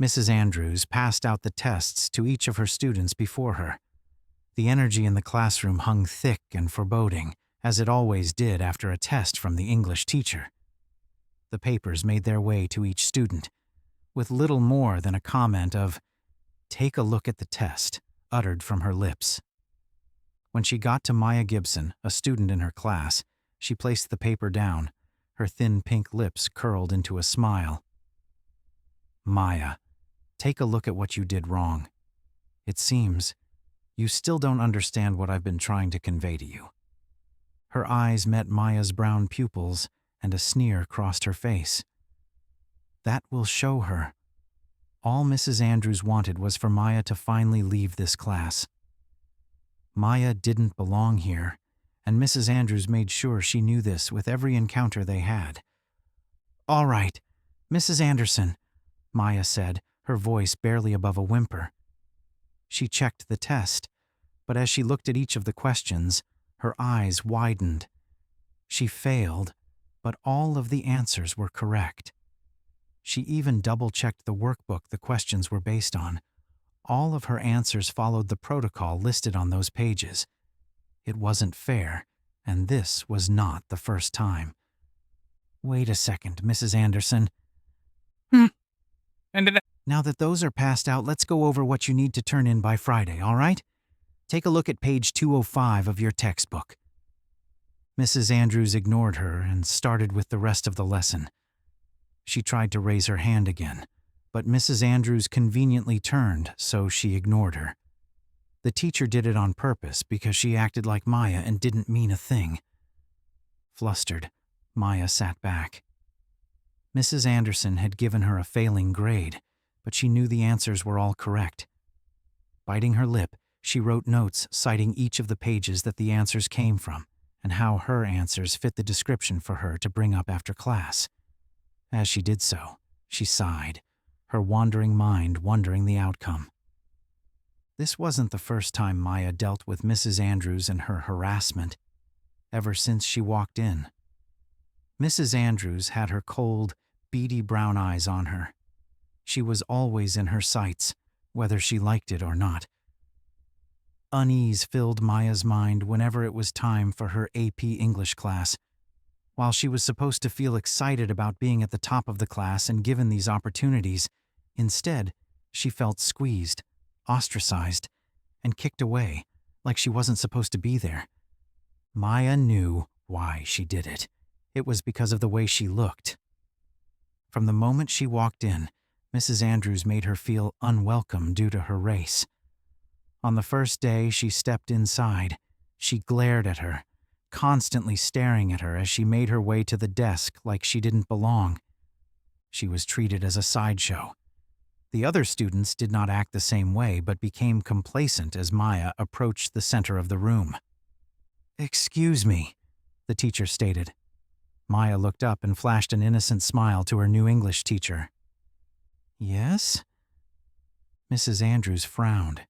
Mrs. Andrews passed out the tests to each of her students before her. The energy in the classroom hung thick and foreboding, as it always did after a test from the English teacher. The papers made their way to each student, with little more than a comment of, "Take a look at the test," uttered from her lips. When she got to Maya Gibson, a student in her class, she placed the paper down, her thin pink lips curled into a smile. "Maya, take a look at what you did wrong. It seems you still don't understand what I've been trying to convey to you." Her eyes met Maya's brown pupils, and a sneer crossed her face. That will show her. All Mrs. Andrews wanted was for Maya to finally leave this class. Maya didn't belong here, and Mrs. Andrews made sure she knew this with every encounter they had. "All right, Mrs. Anderson," Maya said, her voice barely above a whimper. She checked the test, but as she looked at each of the questions, her eyes widened. She failed, but all of the answers were correct. She even double-checked the workbook the questions were based on. All of her answers followed the protocol listed on those pages. It wasn't fair, and this was not the first time. "Wait a second, Mrs. Anderson. Now that those are passed out, let's go over what you need to turn in by Friday, all right? Take a look at page 205 of your textbook." Mrs. Andrews ignored her and started with the rest of the lesson. She tried to raise her hand again, but Mrs. Andrews conveniently turned, so she ignored her. The teacher did it on purpose because she acted like Maya and didn't mean a thing. Flustered, Maya sat back. Mrs. Anderson had given her a failing grade, but she knew the answers were all correct. Biting her lip, she wrote notes citing each of the pages that the answers came from and how her answers fit the description for her to bring up after class. As she did so, she sighed, her wandering mind wondering the outcome. This wasn't the first time Maya dealt with Mrs. Andrews and her harassment, ever since she walked in. Mrs. Andrews had her cold, beady brown eyes on her. She was always in her sights, whether she liked it or not. Unease filled Maya's mind whenever it was time for her AP English class. While she was supposed to feel excited about being at the top of the class and given these opportunities, instead, she felt squeezed, ostracized, and kicked away, like she wasn't supposed to be there. Maya knew why she did it. It was because of the way she looked. From the moment she walked in, Mrs. Andrews made her feel unwelcome due to her race. On the first day she stepped inside, she glared at her, constantly staring at her as she made her way to the desk like she didn't belong. She was treated as a sideshow. The other students did not act the same way but became complacent as Maya approached the center of the room. "Excuse me," the teacher stated. Maya looked up and flashed an innocent smile to her new English teacher. "Yes?" Mrs. Andrews frowned.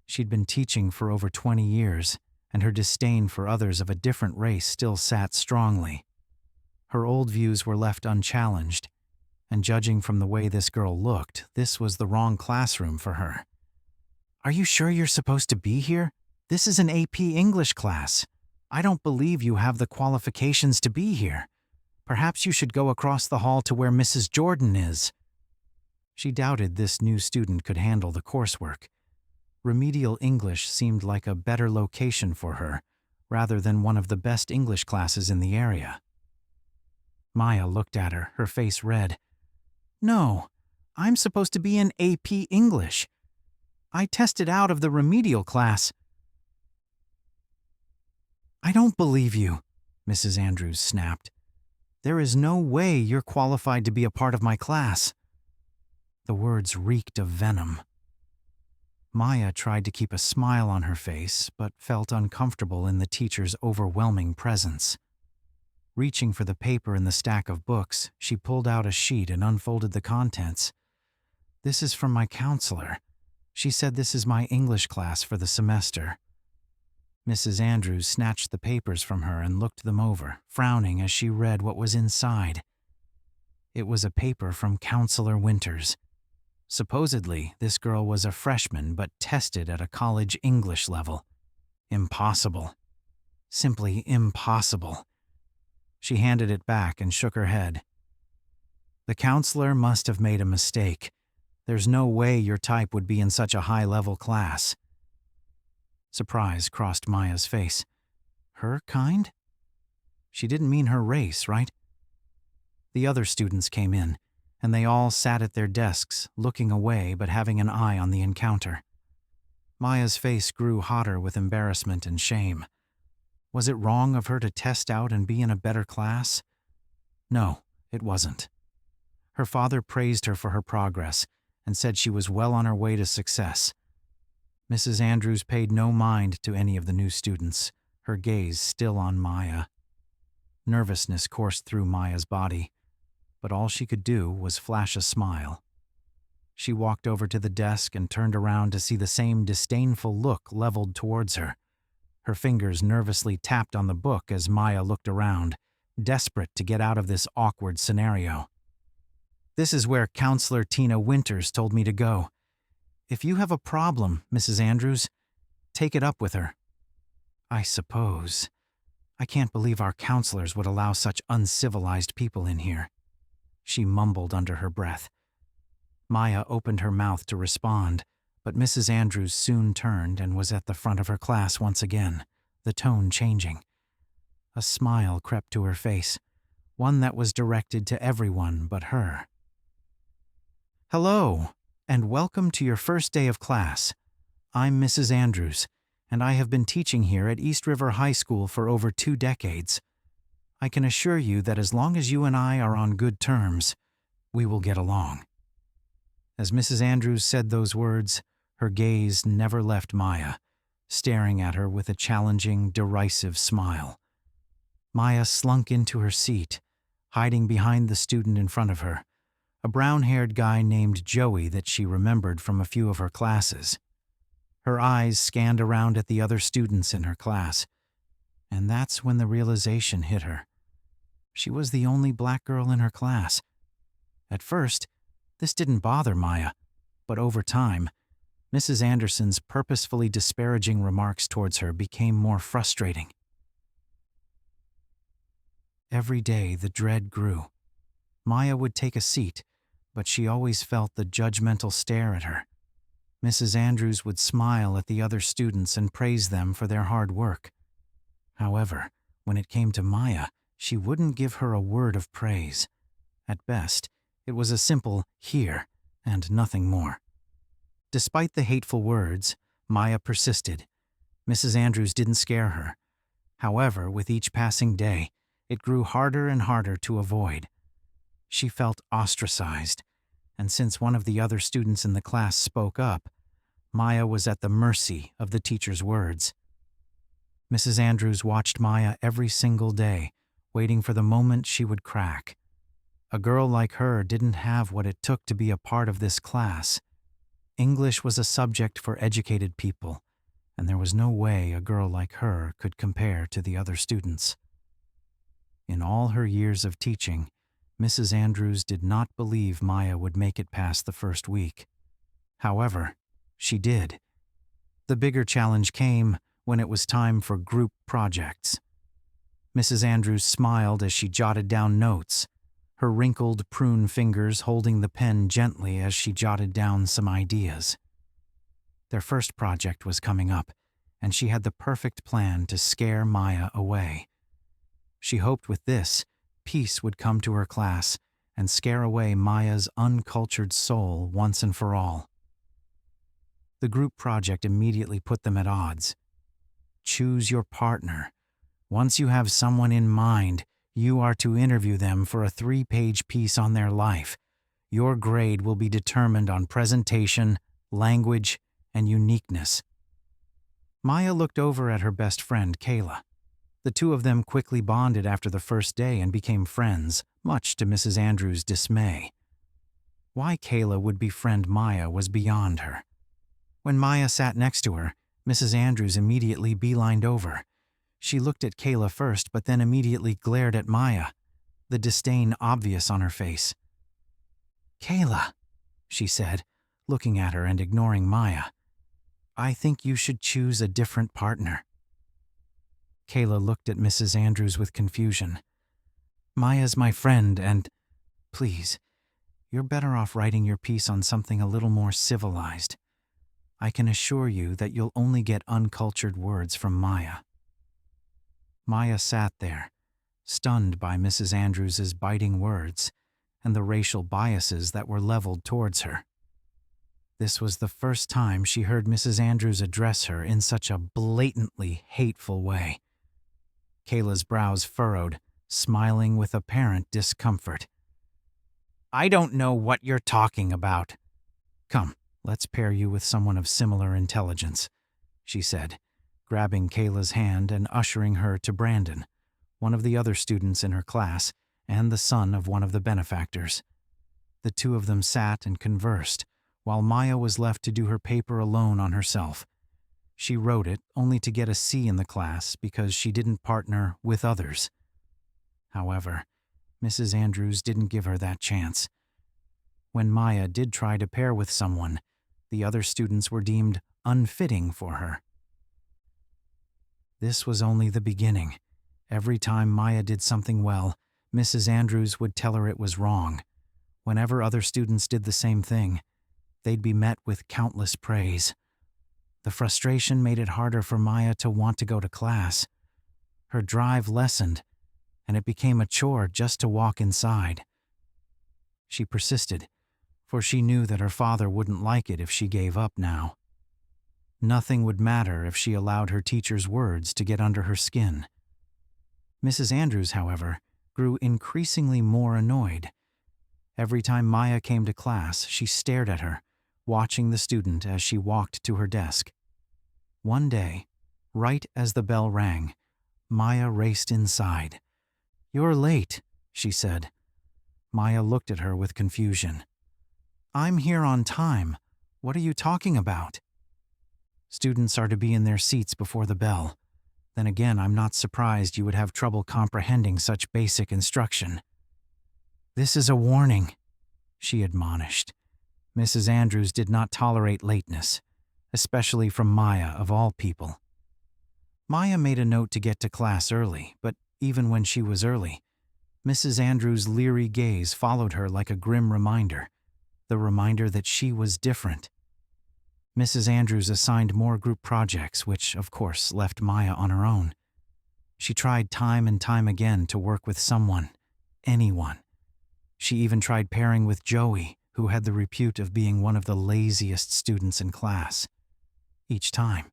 She'd been teaching for over 20 years, and her disdain for others of a different race still sat strongly. Her old views were left unchallenged, and judging from the way this girl looked, this was the wrong classroom for her. "Are you sure you're supposed to be here? This is an AP English class. I don't believe you have the qualifications to be here. Perhaps you should go across the hall to where Mrs. Jordan is." She doubted this new student could handle the coursework. Remedial English seemed like a better location for her, rather than one of the best English classes in the area. Maya looked at her, her face red. "No, I'm supposed to be in AP English. I tested out of the remedial class." "I don't believe you," Mrs. Andrews snapped. "There is no way you're qualified to be a part of my class." The words reeked of venom. Maya tried to keep a smile on her face, but felt uncomfortable in the teacher's overwhelming presence. Reaching for the paper in the stack of books, she pulled out a sheet and unfolded the contents. "This is from my counselor. She said this is my English class for the semester." Mrs. Andrews snatched the papers from her and looked them over, frowning as she read what was inside. It was a paper from Counselor Winters. Supposedly, this girl was a freshman but tested at a college English level. Impossible. Simply impossible. She handed it back and shook her head. The counselor must have made a mistake. There's no way your type would be in such a high-level class. Surprise crossed Maya's face. Her kind? She didn't mean her race, right? The other students came in, and they all sat at their desks, looking away but having an eye on the encounter. Maya's face grew hotter with embarrassment and shame. Was it wrong of her to test out and be in a better class? No, it wasn't. Her father praised her for her progress and said she was well on her way to success. Mrs. Andrews paid no mind to any of the new students, her gaze still on Maya. Nervousness coursed through Maya's body, but all she could do was flash a smile. She walked over to the desk and turned around to see the same disdainful look leveled towards her. Her fingers nervously tapped on the book as Maya looked around, desperate to get out of this awkward scenario. This is where Counselor Tina Winters told me to go. If you have a problem, Mrs. Andrews, take it up with her. I suppose. I can't believe our counselors would allow such uncivilized people in here. She mumbled under her breath. Maya opened her mouth to respond, but Mrs. Andrews soon turned and was at the front of her class once again, the tone changing. A smile crept to her face, one that was directed to everyone but her. Hello, and welcome to your first day of class. I'm Mrs. Andrews, and I have been teaching here at East River High School for over 2 decades. I can assure you that as long as you and I are on good terms, we will get along. As Mrs. Andrews said those words, her gaze never left Maya, staring at her with a challenging, derisive smile. Maya slunk into her seat, hiding behind the student in front of her, a brown-haired guy named Joey that she remembered from a few of her classes. Her eyes scanned around at the other students in her class, and that's when the realization hit her. She was the only black girl in her class. At first, this didn't bother Maya, but over time, Mrs. Anderson's purposefully disparaging remarks towards her became more frustrating. Every day the dread grew. Maya would take a seat, but she always felt the judgmental stare at her. Mrs. Andrews would smile at the other students and praise them for their hard work. However, when it came to Maya, she wouldn't give her a word of praise. At best, it was a simple "here" and nothing more. Despite the hateful words, Maya persisted. Mrs. Andrews didn't scare her. However, with each passing day, it grew harder and harder to avoid. She felt ostracized, and since one of the other students in the class spoke up, Maya was at the mercy of the teacher's words. Mrs. Andrews watched Maya every single day, waiting for the moment she would crack. A girl like her didn't have what it took to be a part of this class. English was a subject for educated people, and there was no way a girl like her could compare to the other students. In all her years of teaching, Mrs. Andrews did not believe Maya would make it past the first week. However, she did. The bigger challenge came when it was time for group projects. Mrs. Andrews smiled as she jotted down notes, her wrinkled prune fingers holding the pen gently as she jotted down some ideas. Their first project was coming up, and she had the perfect plan to scare Maya away. She hoped with this, peace would come to her class and scare away Maya's uncultured soul once and for all. The group project immediately put them at odds. Choose your partner. Once you have someone in mind, you are to interview them for a 3-page piece on their life. Your grade will be determined on presentation, language, and uniqueness. Maya looked over at her best friend, Kayla. The two of them quickly bonded after the first day and became friends, much to Mrs. Andrews' dismay. Why Kayla would befriend Maya was beyond her. When Maya sat next to her, Mrs. Andrews immediately beelined over. She looked at Kayla first, but then immediately glared at Maya, the disdain obvious on her face. "Kayla," she said, looking at her and ignoring Maya. "I think you should choose a different partner." Kayla looked at Mrs. Andrews with confusion. "Maya's my friend and, please, you're better off writing your piece on something a little more civilized. I can assure you that you'll only get uncultured words from Maya." Maya sat there, stunned by Mrs. Andrews's biting words and the racial biases that were leveled towards her. This was the first time she heard Mrs. Andrews address her in such a blatantly hateful way. Kayla's brows furrowed, smiling with apparent discomfort. "I don't know what you're talking about." "Come, let's pair you with someone of similar intelligence," she said, grabbing Kayla's hand and ushering her to Brandon, one of the other students in her class and the son of one of the benefactors. The two of them sat and conversed, while Maya was left to do her paper alone on herself. She wrote it only to get a C in the class because she didn't partner with others. However, Mrs. Andrews didn't give her that chance. When Maya did try to pair with someone, the other students were deemed unfitting for her. This was only the beginning. Every time Maya did something well, Mrs. Andrews would tell her it was wrong. Whenever other students did the same thing, they'd be met with countless praise. The frustration made it harder for Maya to want to go to class. Her drive lessened, and it became a chore just to walk inside. She persisted, for she knew that her father wouldn't like it if she gave up now. Nothing would matter if she allowed her teacher's words to get under her skin. Mrs. Andrews, however, grew increasingly more annoyed. Every time Maya came to class, she stared at her, watching the student as she walked to her desk. One day, right as the bell rang, Maya raced inside. "You're late," she said. Maya looked at her with confusion. "I'm here on time. What are you talking about?" "Students are to be in their seats before the bell. Then again, I'm not surprised you would have trouble comprehending such basic instruction." "This is a warning," she admonished. Mrs. Andrews did not tolerate lateness, especially from Maya of all people. Maya made a note to get to class early, but even when she was early, Mrs. Andrews' leery gaze followed her like a grim reminder, the reminder that she was different. Mrs. Andrews assigned more group projects, which, of course, left Maya on her own. She tried time and time again to work with someone, anyone. She even tried pairing with Joey, who had the repute of being one of the laziest students in class. Each time,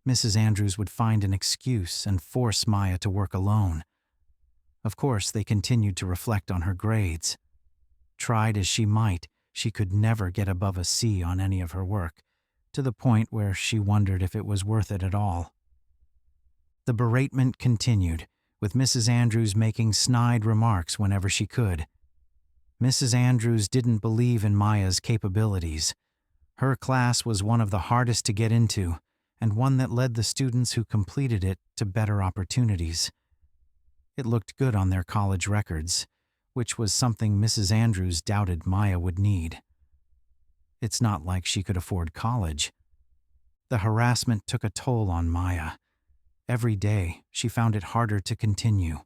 Mrs. Andrews would find an excuse and force Maya to work alone. Of course, they continued to reflect on her grades. Tried as she might, she could never get above a C on any of her work, to the point where she wondered if it was worth it at all. The beratement continued, with Mrs. Andrews making snide remarks whenever she could. Mrs. Andrews didn't believe in Maya's capabilities. Her class was one of the hardest to get into, and one that led the students who completed it to better opportunities. It looked good on their college records, which was something Mrs. Andrews doubted Maya would need. It's not like she could afford college. The harassment took a toll on Maya. Every day, she found it harder to continue.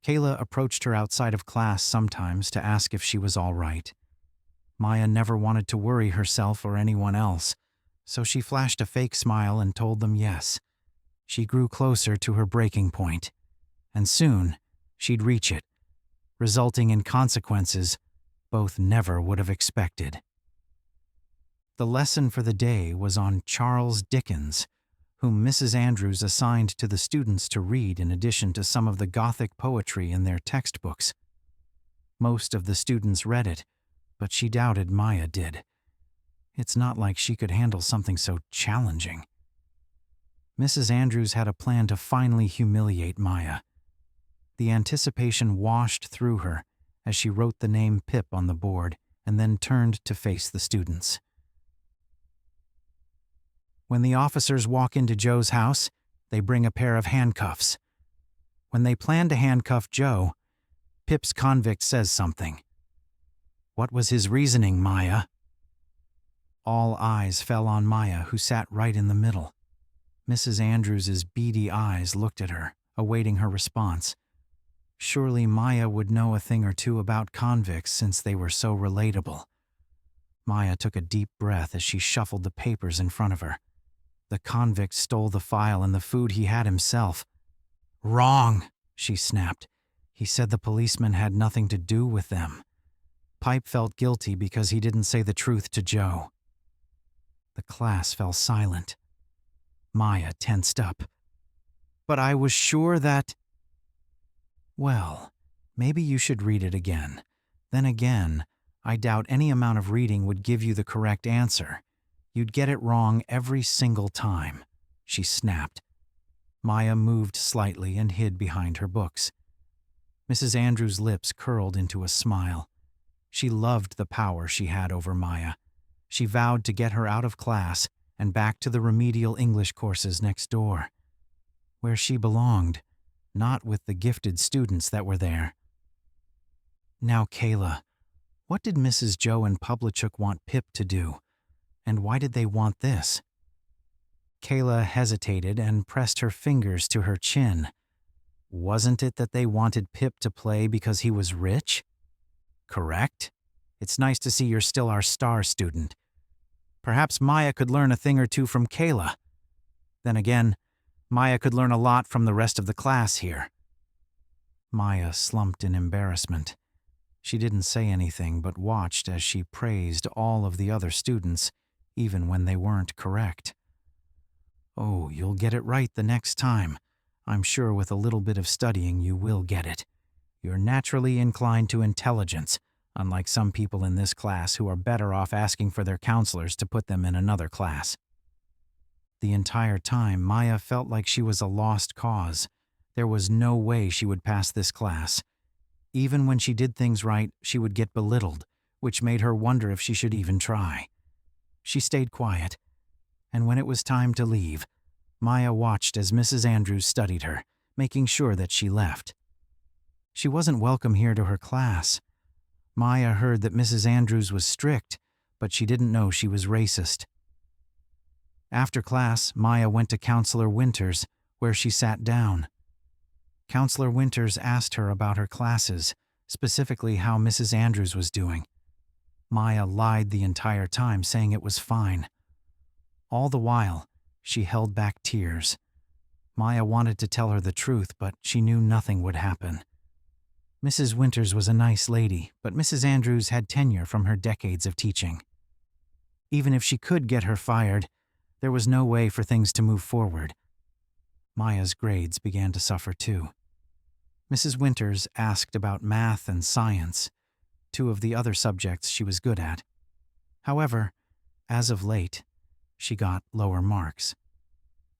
Kayla approached her outside of class sometimes to ask if she was all right. Maya never wanted to worry herself or anyone else, so she flashed a fake smile and told them yes. She grew closer to her breaking point, and soon she'd reach it, resulting in consequences both never would have expected. The lesson for the day was on Charles Dickens, whom Mrs. Andrews assigned to the students to read in addition to some of the Gothic poetry in their textbooks. Most of the students read it, but she doubted Maya did. It's not like she could handle something so challenging. Mrs. Andrews had a plan to finally humiliate Maya. The anticipation washed through her as she wrote the name Pip on the board and then turned to face the students. When the officers walk into Joe's house, they bring a pair of handcuffs. When they plan to handcuff Joe, Pip's convict says something. "What was his reasoning, Maya?" All eyes fell on Maya, who sat right in the middle. Mrs. Andrews's beady eyes looked at her, awaiting her response. Surely Maya would know a thing or two about convicts since they were so relatable. Maya took a deep breath as she shuffled the papers in front of her. The convict stole the file and the food he had himself. "Wrong," she snapped. "He said the policeman had nothing to do with them." Pipe felt guilty because he didn't say the truth to Joe. The class fell silent. Maya tensed up. "But I was sure that—" "Well, maybe you should read it again. Then again, I doubt any amount of reading would give you the correct answer. You'd get it wrong every single time," she snapped. Maya moved slightly and hid behind her books. Mrs. Andrews' lips curled into a smile. She loved the power she had over Maya. She vowed to get her out of class and back to the remedial English courses next door, where she belonged, not with the gifted students that were there. "Now, Kayla, what did Mrs. Joe and Publichuk want Pip to do? And why did they want this?" Kayla hesitated and pressed her fingers to her chin. "Wasn't it that they wanted Pip to play because he was rich? Correct? It's nice to see you're still our star student. Perhaps Maya could learn a thing or two from Kayla. Then again, Maya could learn a lot from the rest of the class here." Maya slumped in embarrassment. She didn't say anything but watched as she praised all of the other students, even when they weren't correct. "Oh, you'll get it right the next time. I'm sure with a little bit of studying you will get it. You're naturally inclined to intelligence, unlike some people in this class who are better off asking for their counselors to put them in another class." The entire time, Maya felt like she was a lost cause. There was no way she would pass this class. Even when she did things right, she would get belittled, which made her wonder if she should even try. She stayed quiet, and when it was time to leave, Maya watched as Mrs. Andrews studied her, making sure that she left. She wasn't welcome here to her class. Maya heard that Mrs. Andrews was strict, but she didn't know she was racist. After class, Maya went to Counselor Winters, where she sat down. Counselor Winters asked her about her classes, specifically how Mrs. Andrews was doing. Maya lied the entire time, saying it was fine. All the while, she held back tears. Maya wanted to tell her the truth, but she knew nothing would happen. Mrs. Winters was a nice lady, but Mrs. Andrews had tenure from her decades of teaching. Even if she could get her fired, there was no way for things to move forward. Maya's grades began to suffer too. Mrs. Winters asked about math and science, two of the other subjects she was good at. However, as of late, she got lower marks.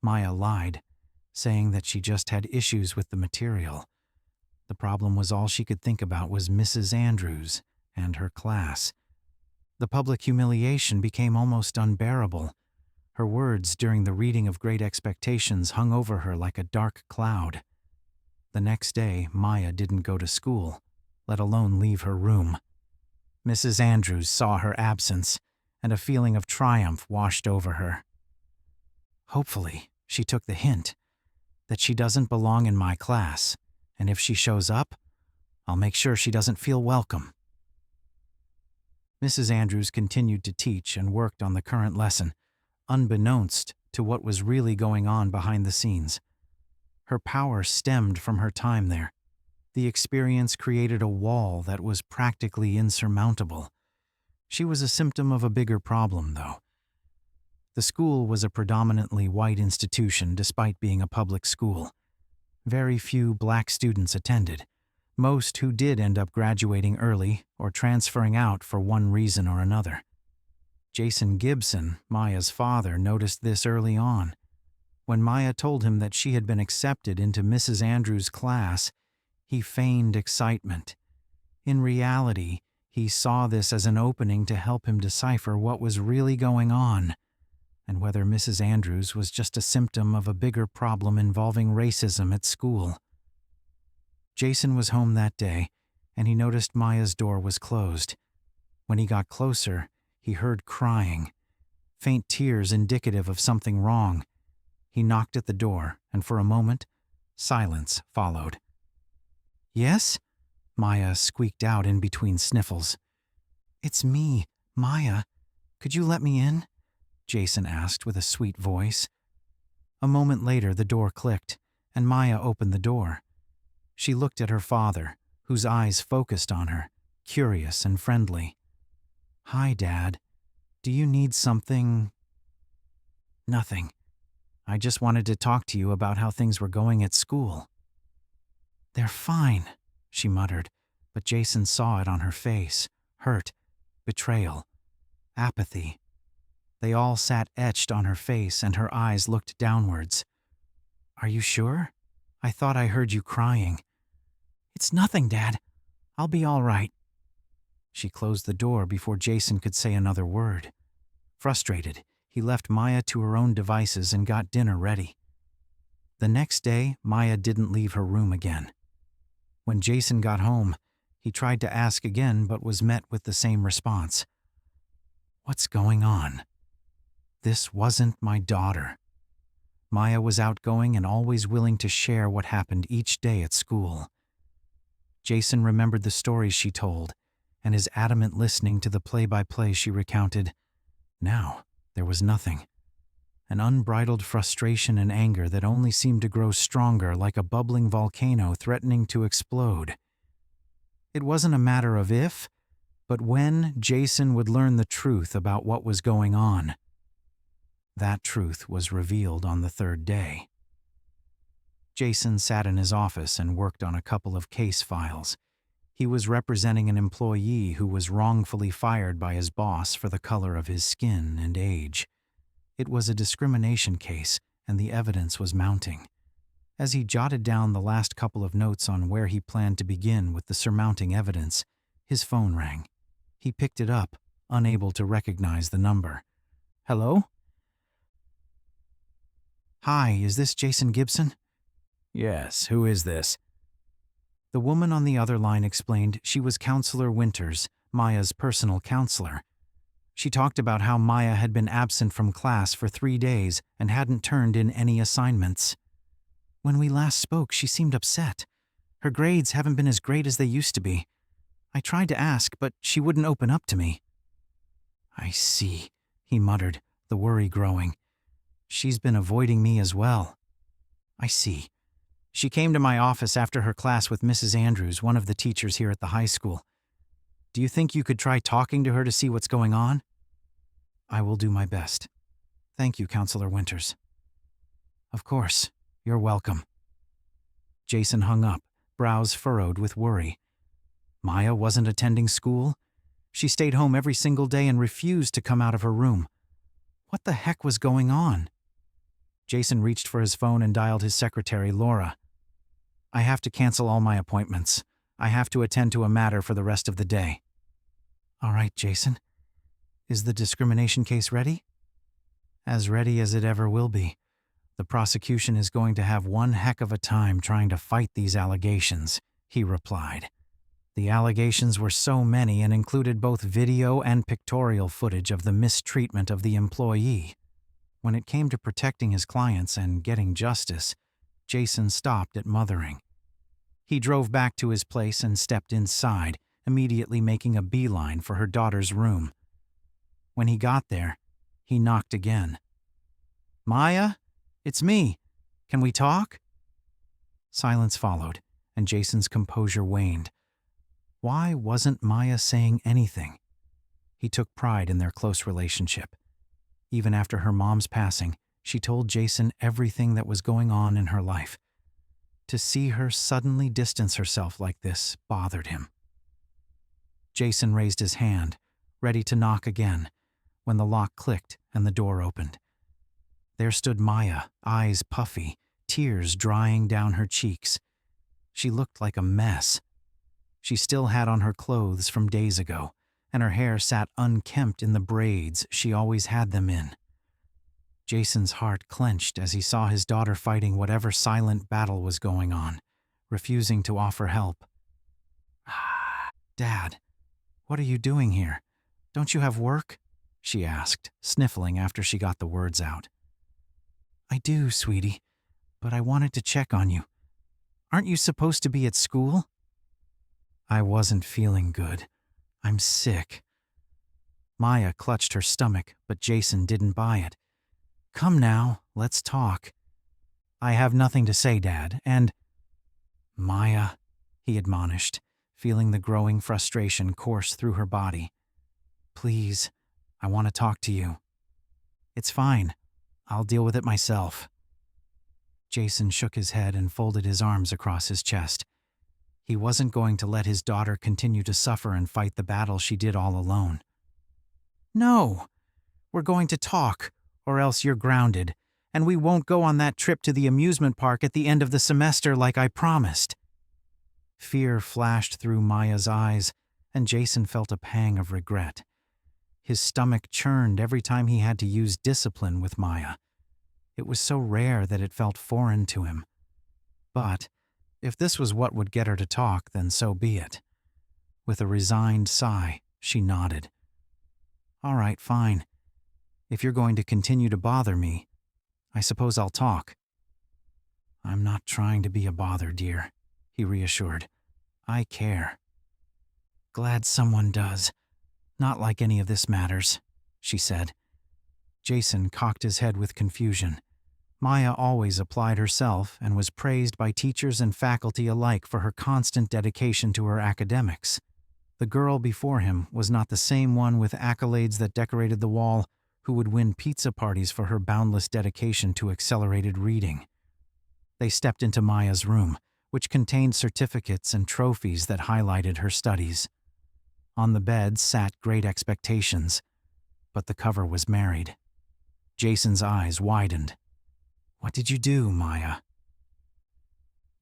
Maya lied, saying that she just had issues with the material. The problem was all she could think about was Mrs. Andrews and her class. The public humiliation became almost unbearable. Her words during the reading of Great Expectations hung over her like a dark cloud. The next day, Maya didn't go to school, let alone leave her room. Mrs. Andrews saw her absence, and a feeling of triumph washed over her. Hopefully, she took the hint that she doesn't belong in my class, and if she shows up, I'll make sure she doesn't feel welcome. Mrs. Andrews continued to teach and worked on the current lesson, unbeknownst to what was really going on behind the scenes. Her power stemmed from her time there. The experience created a wall that was practically insurmountable. She was a symptom of a bigger problem, though. The school was a predominantly white institution despite being a public school. Very few black students attended, most who did end up graduating early or transferring out for one reason or another. Jason Gibson, Maya's father, noticed this early on. When Maya told him that she had been accepted into Mrs. Andrews' class, he feigned excitement. In reality, he saw this as an opening to help him decipher what was really going on, and whether Mrs. Andrews was just a symptom of a bigger problem involving racism at school. Jason was home that day, and he noticed Maya's door was closed. When he got closer, he heard crying, faint tears indicative of something wrong. He knocked at the door, and for a moment, silence followed. "Yes?" Maya squeaked out in between sniffles. "It's me, Maya. Could you let me in?" Jason asked with a sweet voice. A moment later, the door clicked, and Maya opened the door. She looked at her father, whose eyes focused on her, curious and friendly. "Hi, Dad. Do you need something?" "Nothing. I just wanted to talk to you about how things were going at school." "They're fine," she muttered, but Jason saw it on her face. Hurt, betrayal, apathy. They all sat etched on her face, and her eyes looked downwards. "Are you sure? I thought I heard you crying." "It's nothing, Dad. I'll be all right." She closed the door before Jason could say another word. Frustrated, he left Maya to her own devices and got dinner ready. The next day, Maya didn't leave her room again. When Jason got home, he tried to ask again but was met with the same response. "What's going on? This wasn't my daughter." Maya was outgoing and always willing to share what happened each day at school. Jason remembered the stories she told, and his adamant listening to the play-by-play she recounted. Now, there was nothing. An unbridled frustration and anger that only seemed to grow stronger, like a bubbling volcano threatening to explode. It wasn't a matter of if, but when Jason would learn the truth about what was going on. That truth was revealed on the third day. Jason sat in his office and worked on a couple of case files. He was representing an employee who was wrongfully fired by his boss for the color of his skin and age. It was a discrimination case, and the evidence was mounting. As he jotted down the last couple of notes on where he planned to begin with the surmounting evidence, his phone rang. He picked it up, unable to recognize the number. "Hello?" "Hi, is this Jason Gibson?" "Yes, who is this?" The woman on the other line explained she was Counselor Winters, Maya's personal counselor. She talked about how Maya had been absent from class for 3 days and hadn't turned in any assignments. "When we last spoke, she seemed upset. Her grades haven't been as great as they used to be. I tried to ask, but she wouldn't open up to me." "I see," he muttered, the worry growing. "She's been avoiding me as well." "I see. She came to my office after her class with Mrs. Andrews, one of the teachers here at the high school. Do you think you could try talking to her to see what's going on?" "I will do my best. Thank you, Counselor Winters." "Of course. You're welcome." Jason hung up, brows furrowed with worry. Maya wasn't attending school. She stayed home every single day and refused to come out of her room. What the heck was going on? Jason reached for his phone and dialed his secretary, Laura. "I have to cancel all my appointments. I have to attend to a matter for the rest of the day." "All right, Jason. Is the discrimination case ready?" "As ready as it ever will be. The prosecution is going to have one heck of a time trying to fight these allegations," he replied. The allegations were so many and included both video and pictorial footage of the mistreatment of the employee. When it came to protecting his clients and getting justice, Jason stopped at mothering. He drove back to his place and stepped inside, immediately making a beeline for her daughter's room. When he got there, he knocked again. "Maya, it's me. Can we talk?" Silence followed, and Jason's composure waned. Why wasn't Maya saying anything? He took pride in their close relationship. Even after her mom's passing, she told Jason everything that was going on in her life. To see her suddenly distance herself like this bothered him. Jason raised his hand, ready to knock again, when the lock clicked and the door opened. There stood Maya, eyes puffy, tears drying down her cheeks. She looked like a mess. She still had on her clothes from days ago, and her hair sat unkempt in the braids she always had them in. Jason's heart clenched as he saw his daughter fighting whatever silent battle was going on, refusing to offer help. "Dad, what are you doing here? Don't you have work?" she asked, sniffling after she got the words out. I do, sweetie, but I wanted to check on you. Aren't you supposed to be at school? I wasn't feeling good. I'm sick. Maya clutched her stomach, but Jason didn't buy it. Come now, let's talk. I have nothing to say, Dad, and… Maya, he admonished, feeling the growing frustration course through her body. Please, I want to talk to you. It's fine. I'll deal with it myself. Jason shook his head and folded his arms across his chest. He wasn't going to let his daughter continue to suffer and fight the battle she did all alone. No, we're going to talk, or else you're grounded, and we won't go on that trip to the amusement park at the end of the semester like I promised. Fear flashed through Maya's eyes, and Jason felt a pang of regret. His stomach churned every time he had to use discipline with Maya. It was so rare that it felt foreign to him. But if this was what would get her to talk, then so be it. With a resigned sigh, she nodded. All right, fine. If you're going to continue to bother me, I suppose I'll talk. I'm not trying to be a bother, dear, he reassured. I care. Glad someone does. Not like any of this matters, she said. Jason cocked his head with confusion. Maya always applied herself and was praised by teachers and faculty alike for her constant dedication to her academics. The girl before him was not the same one with accolades that decorated the wall who would win pizza parties for her boundless dedication to accelerated reading. They stepped into Maya's room, which contained certificates and trophies that highlighted her studies. On the bed sat Great Expectations, but the cover was married. Jason's eyes widened. What did you do, Maya?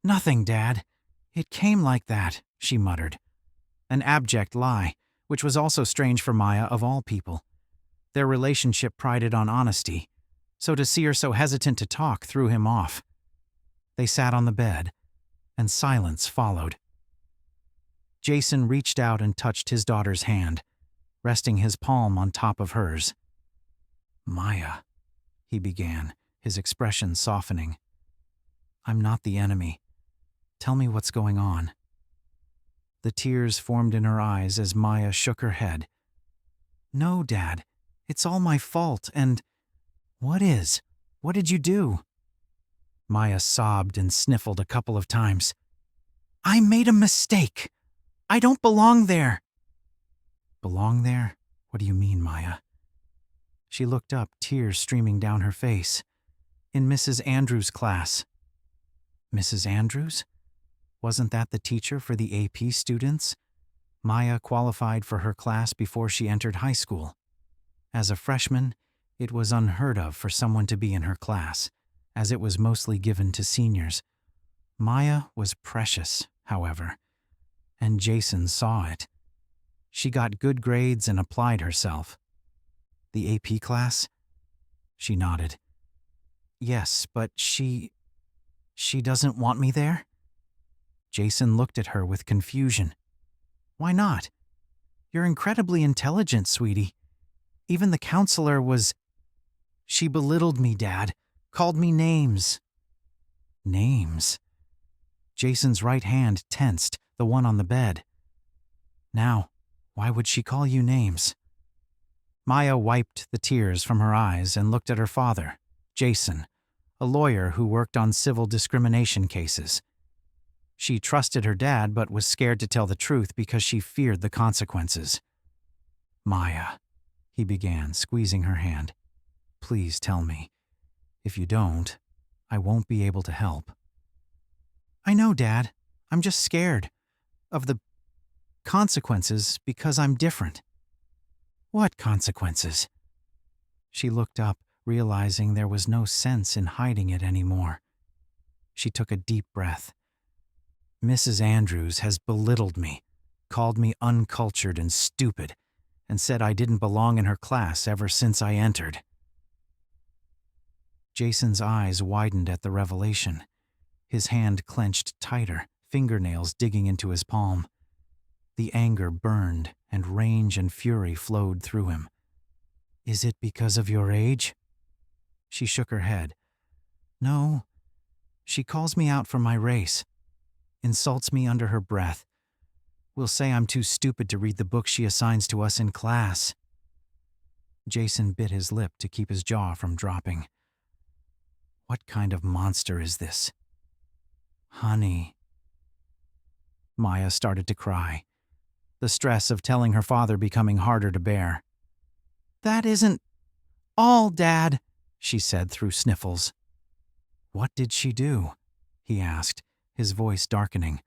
Nothing, Dad. It came like that, she muttered. An abject lie, which was also strange for Maya of all people. Their relationship prided on honesty, so to see her so hesitant to talk threw him off. They sat on the bed, and silence followed. Jason reached out and touched his daughter's hand, resting his palm on top of hers. Maya, he began, his expression softening. I'm not the enemy. Tell me what's going on. The tears formed in her eyes as Maya shook her head. No, Dad. It's all my fault, and… What is? What did you do? Maya sobbed and sniffled a couple of times. I made a mistake. I don't belong there. Belong there? What do you mean, Maya? She looked up, tears streaming down her face. In Mrs. Andrews' class. Mrs. Andrews? Wasn't that the teacher for the AP students? Maya qualified for her class before she entered high school. As a freshman, it was unheard of for someone to be in her class, as it was mostly given to seniors. Maya was precious, however, and Jason saw it. She got good grades and applied herself. The AP class? She nodded. Yes, but she doesn't want me there? Jason looked at her with confusion. Why not? You're incredibly intelligent, sweetie. Even the counselor was… She belittled me, Dad. Called me names. Names? Jason's right hand tensed, the one on the bed. Now, why would she call you names? Maya wiped the tears from her eyes and looked at her father, Jason, a lawyer who worked on civil discrimination cases. She trusted her dad but was scared to tell the truth because she feared the consequences. Maya, he began, squeezing her hand. Please tell me. If you don't, I won't be able to help. I know, Dad. I'm just scared of the consequences because I'm different. What consequences? She looked up, realizing there was no sense in hiding it anymore. She took a deep breath. Mrs. Andrews has belittled me, called me uncultured and stupid, and said I didn't belong in her class ever since I entered. Jason's eyes widened at the revelation. His hand clenched tighter, fingernails digging into his palm. The anger burned, and rage and fury flowed through him. Is it because of your age? She shook her head. No. She calls me out for my race. Insults me under her breath. Will say I'm too stupid to read the book she assigns to us in class. Jason bit his lip to keep his jaw from dropping. What kind of monster is this? Honey. Maya started to cry, the stress of telling her father becoming harder to bear. That isn't all, Dad, she said through sniffles. What did she do? He asked, his voice darkening.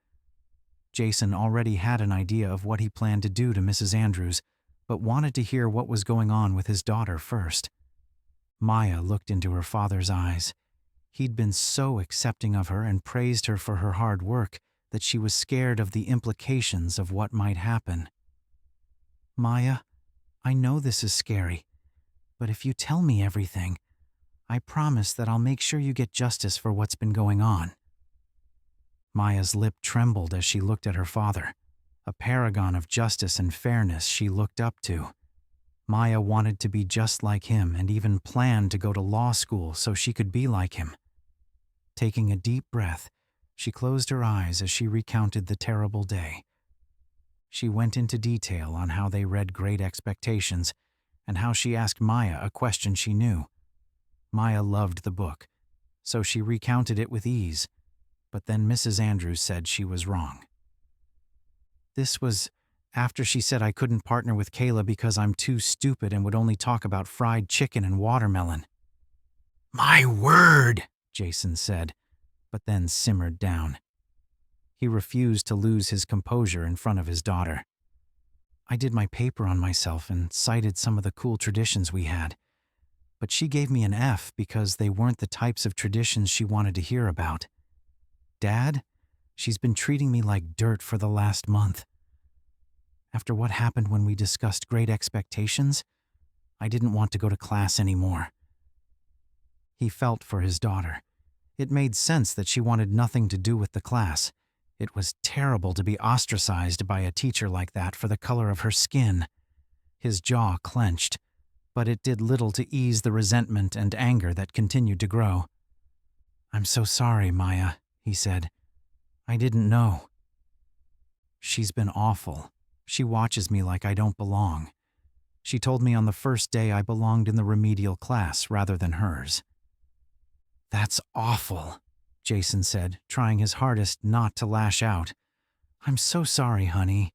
Jason already had an idea of what he planned to do to Mrs. Andrews, but wanted to hear what was going on with his daughter first. Maya looked into her father's eyes. He'd been so accepting of her and praised her for her hard work that she was scared of the implications of what might happen. Maya, I know this is scary, but if you tell me everything, I promise that I'll make sure you get justice for what's been going on. Maya's lip trembled as she looked at her father, a paragon of justice and fairness she looked up to. Maya wanted to be just like him and even planned to go to law school so she could be like him. Taking a deep breath, she closed her eyes as she recounted the terrible day. She went into detail on how they read Great Expectations and how she asked Maya a question she knew. Maya loved the book, so she recounted it with ease, but then Mrs. Andrews said she was wrong. This was after she said I couldn't partner with Kayla because I'm too stupid and would only talk about fried chicken and watermelon. My word, Jason said, but then simmered down. He refused to lose his composure in front of his daughter. I did my paper on myself and cited some of the cool traditions we had, but she gave me an F because they weren't the types of traditions she wanted to hear about. Dad, she's been treating me like dirt for the last month. After what happened when we discussed Great Expectations, I didn't want to go to class anymore. He felt for his daughter. It made sense that she wanted nothing to do with the class. It was terrible to be ostracized by a teacher like that for the color of her skin. His jaw clenched, but it did little to ease the resentment and anger that continued to grow. I'm so sorry, Maya, he said. I didn't know. She's been awful. She watches me like I don't belong. She told me on the first day I belonged in the remedial class rather than hers. That's awful, Jason said, trying his hardest not to lash out. I'm so sorry, honey.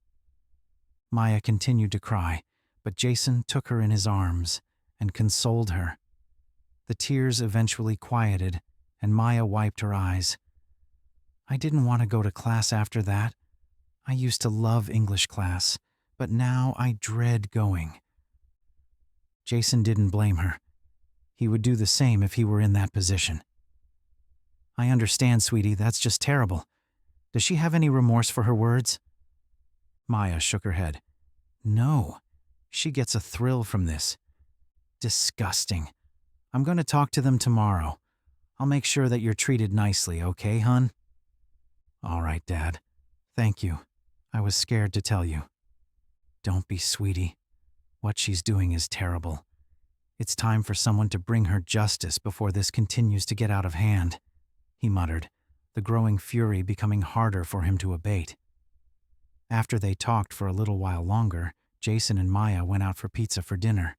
Maya continued to cry, but Jason took her in his arms and consoled her. The tears eventually quieted, and Maya wiped her eyes. I didn't want to go to class after that. I used to love English class, but now I dread going. Jason didn't blame her. He would do the same if he were in that position. I understand, sweetie, that's just terrible. Does she have any remorse for her words? Maya shook her head. No, she gets a thrill from this. Disgusting. I'm going to talk to them tomorrow. I'll make sure that you're treated nicely, okay, hun? All right, Dad. Thank you. I was scared to tell you. Don't be, sweetie. What she's doing is terrible. It's time for someone to bring her justice before this continues to get out of hand, he muttered, the growing fury becoming harder for him to abate. After they talked for a little while longer, Jason and Maya went out for pizza for dinner.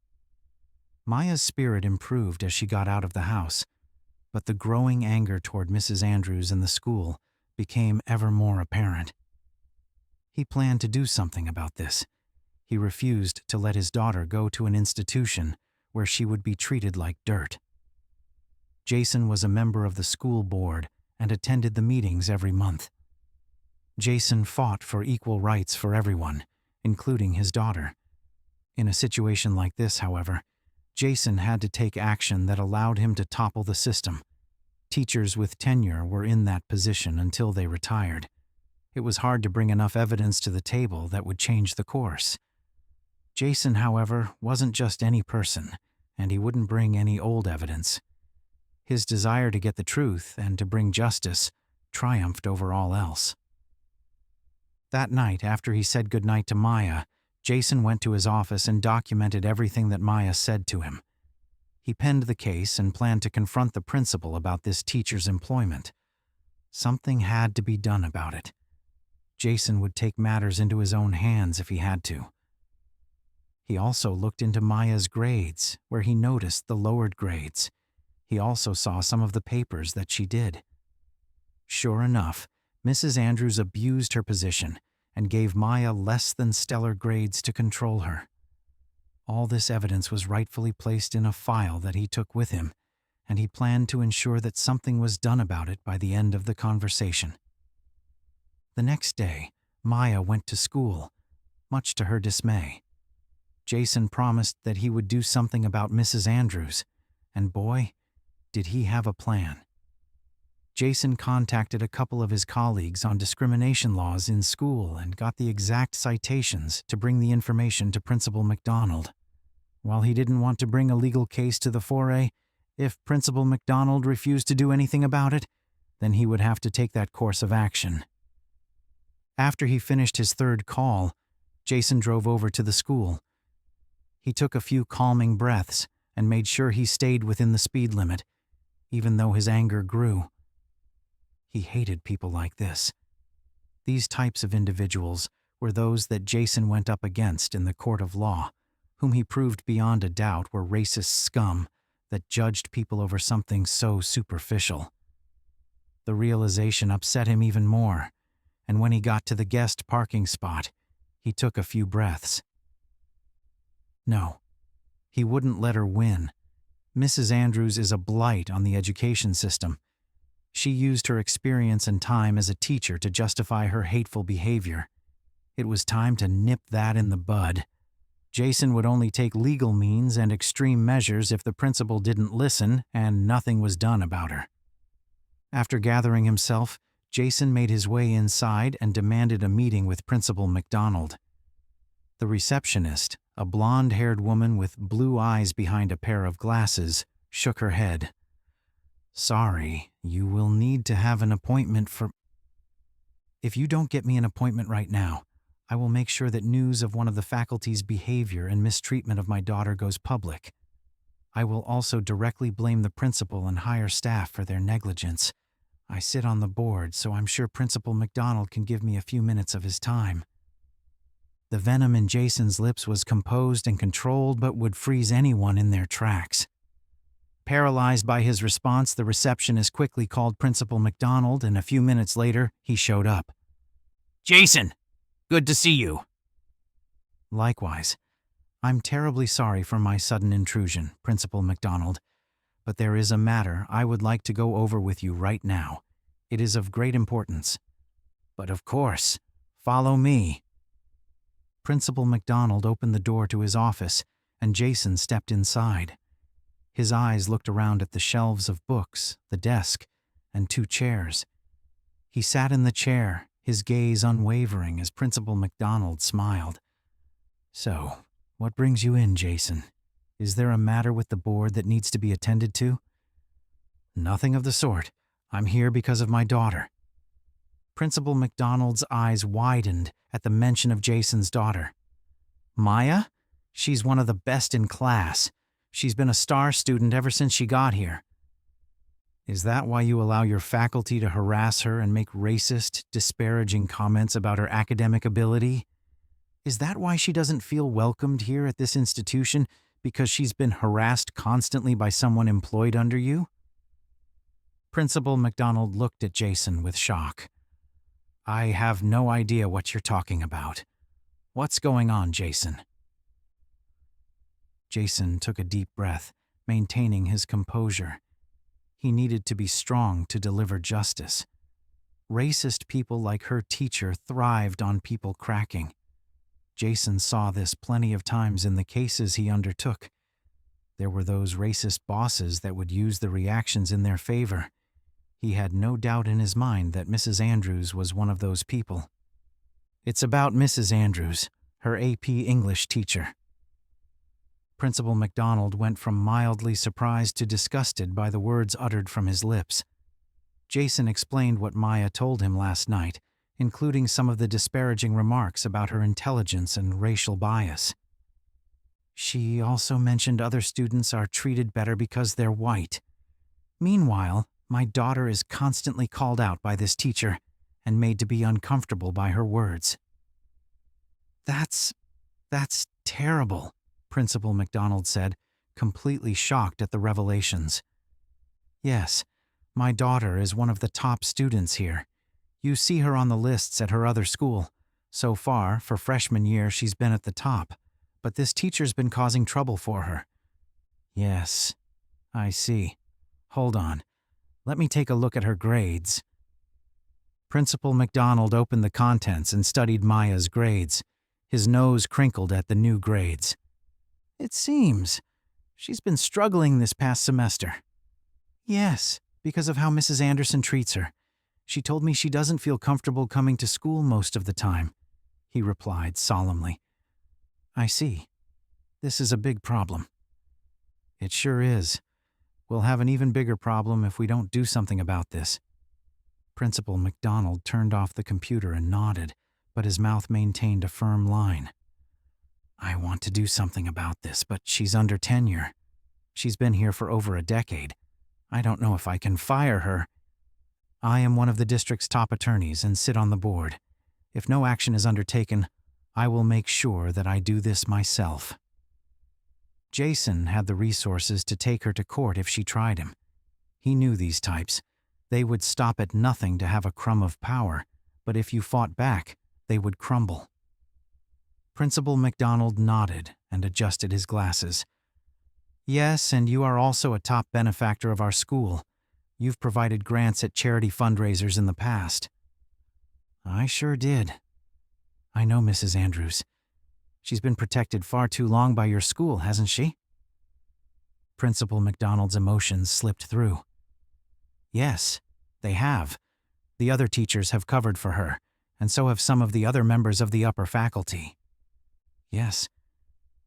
Maya's spirit improved as she got out of the house, but the growing anger toward Mrs. Andrews and the school became ever more apparent. He planned to do something about this. He refused to let his daughter go to an institution where she would be treated like dirt. Jason was a member of the school board and attended the meetings every month. Jason fought for equal rights for everyone, including his daughter. In a situation like this, however, Jason had to take action that allowed him to topple the system. Teachers with tenure were in that position until they retired. It was hard to bring enough evidence to the table that would change the course. Jason, however, wasn't just any person, and he wouldn't bring any old evidence. His desire to get the truth and to bring justice triumphed over all else. That night, after he said goodnight to Maya, Jason went to his office and documented everything that Maya said to him. He penned the case and planned to confront the principal about this teacher's employment. Something had to be done about it. Jason would take matters into his own hands if he had to. He also looked into Maya's grades, where he noticed the lowered grades. He also saw some of the papers that she did. Sure enough, Mrs. Andrews abused her position and gave Maya less than stellar grades to control her. All this evidence was rightfully placed in a file that he took with him, and he planned to ensure that something was done about it by the end of the conversation. The next day, Maya went to school, much to her dismay. Jason promised that he would do something about Mrs. Andrews, and boy, did he have a plan. Jason contacted a couple of his colleagues on discrimination laws in school and got the exact citations to bring the information to Principal McDonald. While he didn't want to bring a legal case to the fore, if Principal McDonald refused to do anything about it, then he would have to take that course of action. After he finished his third call, Jason drove over to the school. He took a few calming breaths and made sure he stayed within the speed limit, even though his anger grew. He hated people like this. These types of individuals were those that Jason went up against in the court of law, whom he proved beyond a doubt were racist scum that judged people over something so superficial. The realization upset him even more, and when he got to the guest parking spot, he took a few breaths. No, he wouldn't let her win. Mrs. Andrews is a blight on the education system. She used her experience and time as a teacher to justify her hateful behavior. It was time to nip that in the bud. Jason would only take legal means and extreme measures if the principal didn't listen and nothing was done about her. After gathering himself, Jason made his way inside and demanded a meeting with Principal McDonald. The receptionist, a blonde-haired woman with blue eyes behind a pair of glasses, shook her head. "Sorry, you will need to have an appointment for—" "If you don't get me an appointment right now, I will make sure that news of one of the faculty's behavior and mistreatment of my daughter goes public. I will also directly blame the principal and higher staff for their negligence. I sit on the board, so I'm sure Principal McDonald can give me a few minutes of his time." The venom in Jason's lips was composed and controlled but would freeze anyone in their tracks. Paralyzed by his response, the receptionist quickly called Principal McDonald, and a few minutes later, he showed up. "Jason, good to see you." "Likewise. I'm terribly sorry for my sudden intrusion, Principal McDonald, but there is a matter I would like to go over with you right now. It is of great importance." "But of course, follow me." Principal McDonald opened the door to his office, and Jason stepped inside. His eyes looked around at the shelves of books, the desk, and 2 chairs. He sat in the chair, his gaze unwavering as Principal McDonald smiled. "So, what brings you in, Jason? Is there a matter with the board that needs to be attended to?" "Nothing of the sort. I'm here because of my daughter." Principal McDonald's eyes widened at the mention of Jason's daughter. "Maya? She's one of the best in class. She's been a star student ever since she got here." "Is that why you allow your faculty to harass her and make racist, disparaging comments about her academic ability? Is that why she doesn't feel welcomed here at this institution, because she's been harassed constantly by someone employed under you?" Principal McDonald looked at Jason with shock. "I have no idea what you're talking about. What's going on, Jason?" Jason took a deep breath, maintaining his composure. He needed to be strong to deliver justice. Racist people like her teacher thrived on people cracking. Jason saw this plenty of times in the cases he undertook. There were those racist bosses that would use the reactions in their favor. He had no doubt in his mind that Mrs. Andrews was one of those people. "It's about Mrs. Andrews, her AP English teacher." Principal McDonald went from mildly surprised to disgusted by the words uttered from his lips. Jason explained what Maya told him last night, including some of the disparaging remarks about her intelligence and racial bias. She also mentioned other students are treated better because they're white. Meanwhile, my daughter is constantly called out by this teacher and made to be uncomfortable by her words. That's terrible, Principal McDonald said, completely shocked at the revelations. Yes, my daughter is one of the top students here. You see her on the lists at her other school. So far, for freshman year, she's been at the top, but this teacher's been causing trouble for her. Yes, I see. Hold on. Let me take a look at her grades. Principal McDonald opened the contents and studied Maya's grades. His nose crinkled at the new grades. It seems she's been struggling this past semester. Yes, because of how Mrs. Anderson treats her. She told me she doesn't feel comfortable coming to school most of the time, he replied solemnly. I see. This is a big problem. It sure is. We'll have an even bigger problem if we don't do something about this. Principal McDonald turned off the computer and nodded, but his mouth maintained a firm line. I want to do something about this, but she's under tenure. She's been here for over a decade. I don't know if I can fire her. I am one of the district's top attorneys and sit on the board. If no action is undertaken, I will make sure that I do this myself. Jason had the resources to take her to court if she tried him. He knew these types. They would stop at nothing to have a crumb of power, but if you fought back, they would crumble. Principal McDonald nodded and adjusted his glasses. Yes, and you are also a top benefactor of our school. You've provided grants at charity fundraisers in the past. I sure did. I know Mrs. Andrews. She's been protected far too long by your school, hasn't she? Principal McDonald's emotions slipped through. Yes, they have. The other teachers have covered for her, and so have some of the other members of the upper faculty. Yes,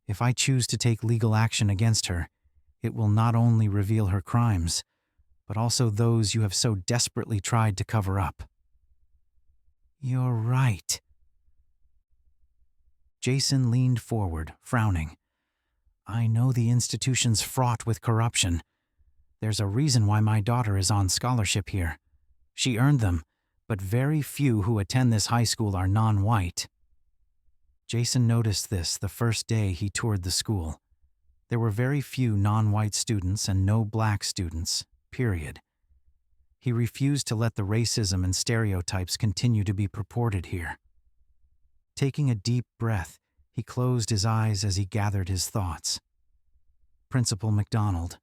if I choose to take legal action against her, it will not only reveal her crimes, but also those you have so desperately tried to cover up. You're right. Jason leaned forward, frowning. I know the institution's fraught with corruption. There's a reason why my daughter is on scholarship here. She earned them, but very few who attend this high school are non-white. Jason noticed this the first day he toured the school. There were very few non-white students and no black students, period. He refused to let the racism and stereotypes continue to be purported here. Taking a deep breath, he closed his eyes as he gathered his thoughts. Principal McDonald,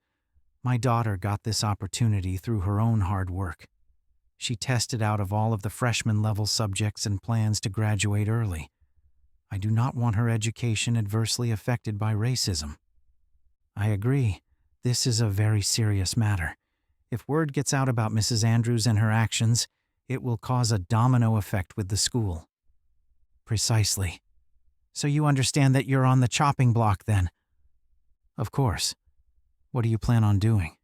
my daughter got this opportunity through her own hard work. She tested out of all of the freshman-level subjects and plans to graduate early. I do not want her education adversely affected by racism. I agree. This is a very serious matter. If word gets out about Mrs. Andrews and her actions, it will cause a domino effect with the school. Precisely. So you understand that you're on the chopping block then? Of course. What do you plan on doing?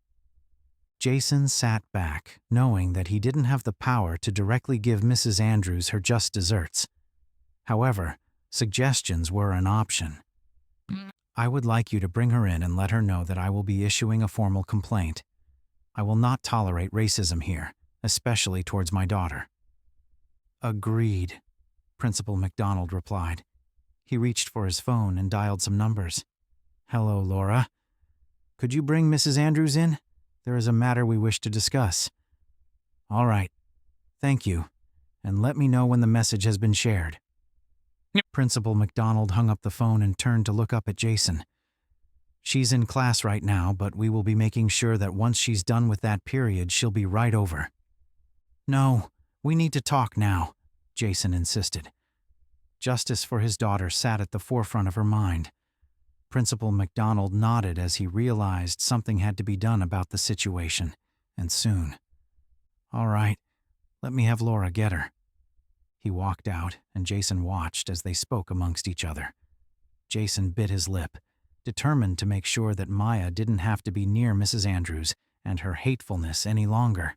Jason sat back, knowing that he didn't have the power to directly give Mrs. Andrews her just desserts. However, suggestions were an option. I would like you to bring her in and let her know that I will be issuing a formal complaint. I will not tolerate racism here, especially towards my daughter. Agreed, Principal McDonald replied. He reached for his phone and dialed some numbers. Hello, Laura. Could you bring Mrs. Andrews in? There is a matter we wish to discuss. All right. Thank you. And let me know when the message has been shared. Principal McDonald hung up the phone and turned to look up at Jason. She's in class right now, but we will be making sure that once she's done with that period, she'll be right over. No, we need to talk now, Jason insisted. Justice for his daughter sat at the forefront of her mind. Principal McDonald nodded as he realized something had to be done about the situation, and soon. All right, let me have Laura get her. He walked out, and Jason watched as they spoke amongst each other. Jason bit his lip, determined to make sure that Maya didn't have to be near Mrs. Andrews and her hatefulness any longer.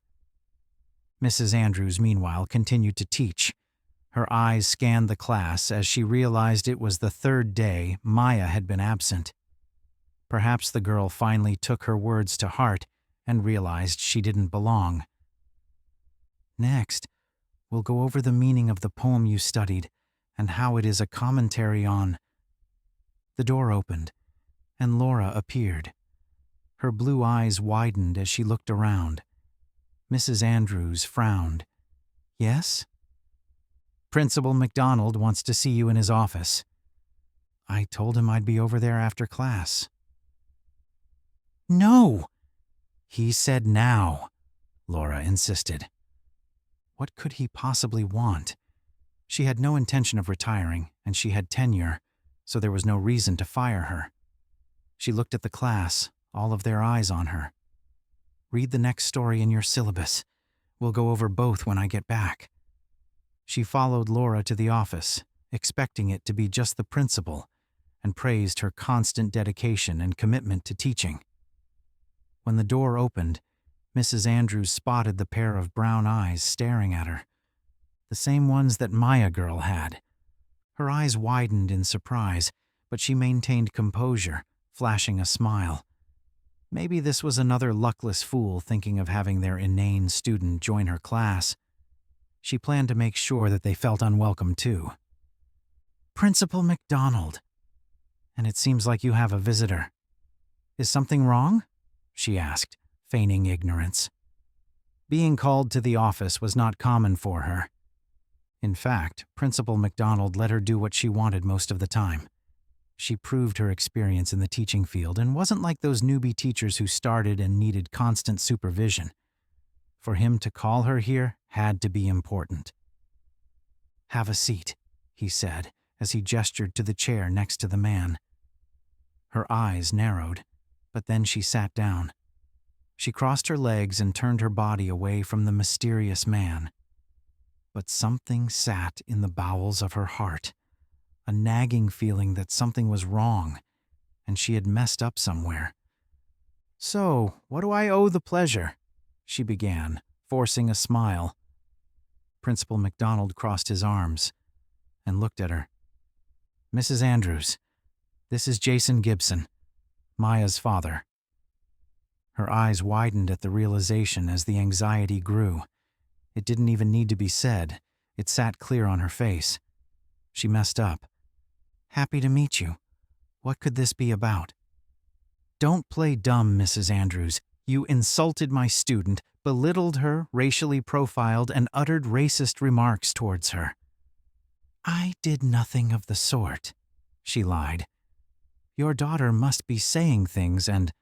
Mrs. Andrews, meanwhile, continued to teach, Her eyes scanned the class as she realized it was the third day Maya had been absent. Perhaps the girl finally took her words to heart and realized she didn't belong. Next, we'll go over the meaning of the poem you studied and how it is a commentary on. The door opened, and Laura appeared. Her blue eyes widened as she looked around. Mrs. Andrews frowned. Yes? Principal McDonald wants to see you in his office. I told him I'd be over there after class. No! He said now, Laura insisted. What could he possibly want? She had no intention of retiring, and she had tenure, so there was no reason to fire her. She looked at the class, all of their eyes on her. Read the next story in your syllabus. We'll go over both when I get back. She followed Laura to the office, expecting it to be just the principal, and praised her constant dedication and commitment to teaching. When the door opened, Mrs. Andrews spotted the pair of brown eyes staring at her, the same ones that Maya girl had. Her eyes widened in surprise, but she maintained composure, flashing a smile. Maybe this was another luckless fool thinking of having their inane student join her class. She planned to make sure that they felt unwelcome too. Principal McDonald. And it seems like you have a visitor. Is something wrong? She asked, feigning ignorance. Being called to the office was not common for her. In fact, Principal McDonald let her do what she wanted most of the time. She proved her experience in the teaching field and wasn't like those newbie teachers who started and needed constant supervision. For him to call her here had to be important. Have a seat, he said as he gestured to the chair next to the man. Her eyes narrowed, but then she sat down. She crossed her legs and turned her body away from the mysterious man. But something sat in the bowels of her heart, a nagging feeling that something was wrong, and she had messed up somewhere. So, what do I owe the pleasure? She began, forcing a smile. Principal McDonald crossed his arms and looked at her. Mrs. Andrews, this is Jason Gibson, Maya's father. Her eyes widened at the realization as the anxiety grew. It didn't even need to be said. It sat clear on her face. She messed up. Happy to meet you. What could this be about? Don't play dumb, Mrs. Andrews. You insulted my student, belittled her, racially profiled, and uttered racist remarks towards her. I did nothing of the sort, she lied. Your daughter must be saying things and…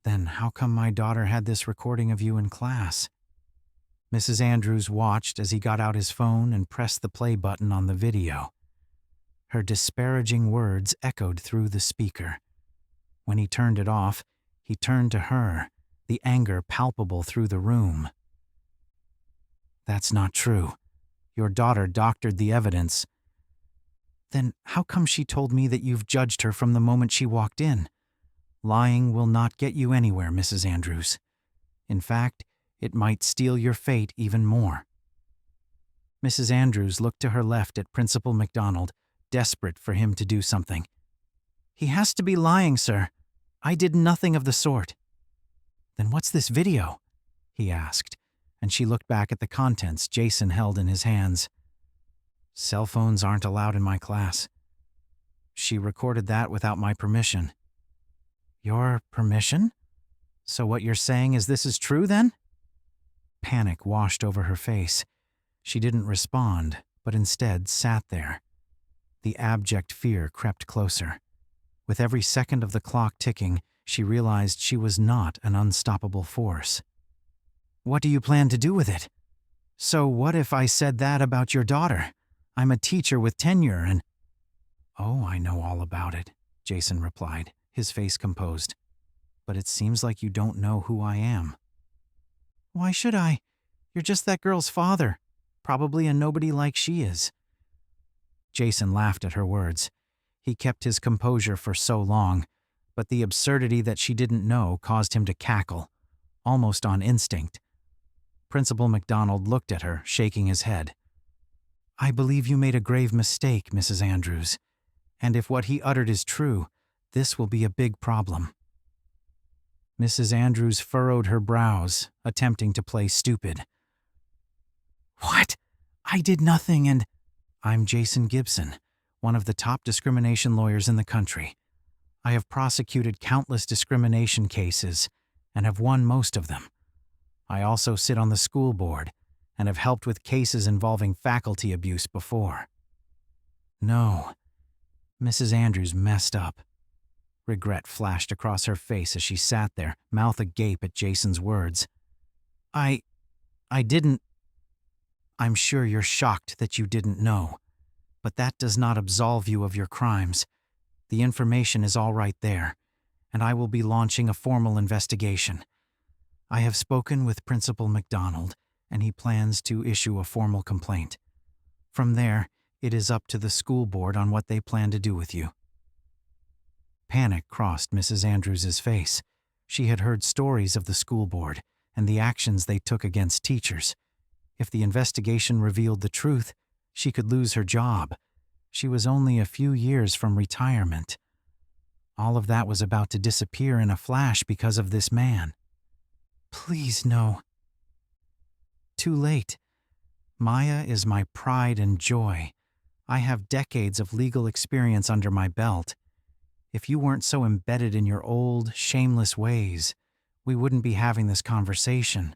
Then how come my daughter had this recording of you in class? Mrs. Andrews watched as he got out his phone and pressed the play button on the video. Her disparaging words echoed through the speaker. When he turned it off, he turned to her, the anger palpable through the room. That's not true. Your daughter doctored the evidence. Then how come she told me that you've judged her from the moment she walked in? Lying will not get you anywhere, Mrs. Andrews. In fact, it might steal your fate even more. Mrs. Andrews looked to her left at Principal McDonald, desperate for him to do something. He has to be lying, sir. I did nothing of the sort. Then what's this video? He asked, and she looked back at the contents Jason held in his hands. Cell phones aren't allowed in my class. She recorded that without my permission. Your permission? So what you're saying is this is true, then? Panic washed over her face. She didn't respond, but instead sat there. The abject fear crept closer. With every second of the clock ticking, she realized she was not an unstoppable force. What do you plan to do with it? So what if I said that about your daughter? I'm a teacher with tenure and… Oh, I know all about it, Jason replied, his face composed. But it seems like you don't know who I am. Why should I? You're just that girl's father, probably a nobody like she is. Jason laughed at her words. He kept his composure for so long, but the absurdity that she didn't know caused him to cackle, almost on instinct. Principal McDonald looked at her, shaking his head. I believe you made a grave mistake, Mrs. Andrews, and if what he uttered is true, this will be a big problem. Mrs. Andrews furrowed her brows, attempting to play stupid. What? I did nothing and… I'm Jason Gibson, one of the top discrimination lawyers in the country. I have prosecuted countless discrimination cases and have won most of them. I also sit on the school board and have helped with cases involving faculty abuse before. No, Mrs. Andrews messed up. Regret flashed across her face as she sat there, mouth agape at Jason's words. I didn't… I'm sure you're shocked that you didn't know, but that does not absolve you of your crimes. The information is all right there, and I will be launching a formal investigation. I have spoken with Principal McDonald, and he plans to issue a formal complaint. From there, it is up to the school board on what they plan to do with you. Panic crossed Mrs. Andrews's face. She had heard stories of the school board and the actions they took against teachers. If the investigation revealed the truth, she could lose her job. She was only a few years from retirement. All of that was about to disappear in a flash because of this man. Please, no. Too late. Maya is my pride and joy. I have decades of legal experience under my belt. If you weren't so embedded in your old, shameless ways, we wouldn't be having this conversation.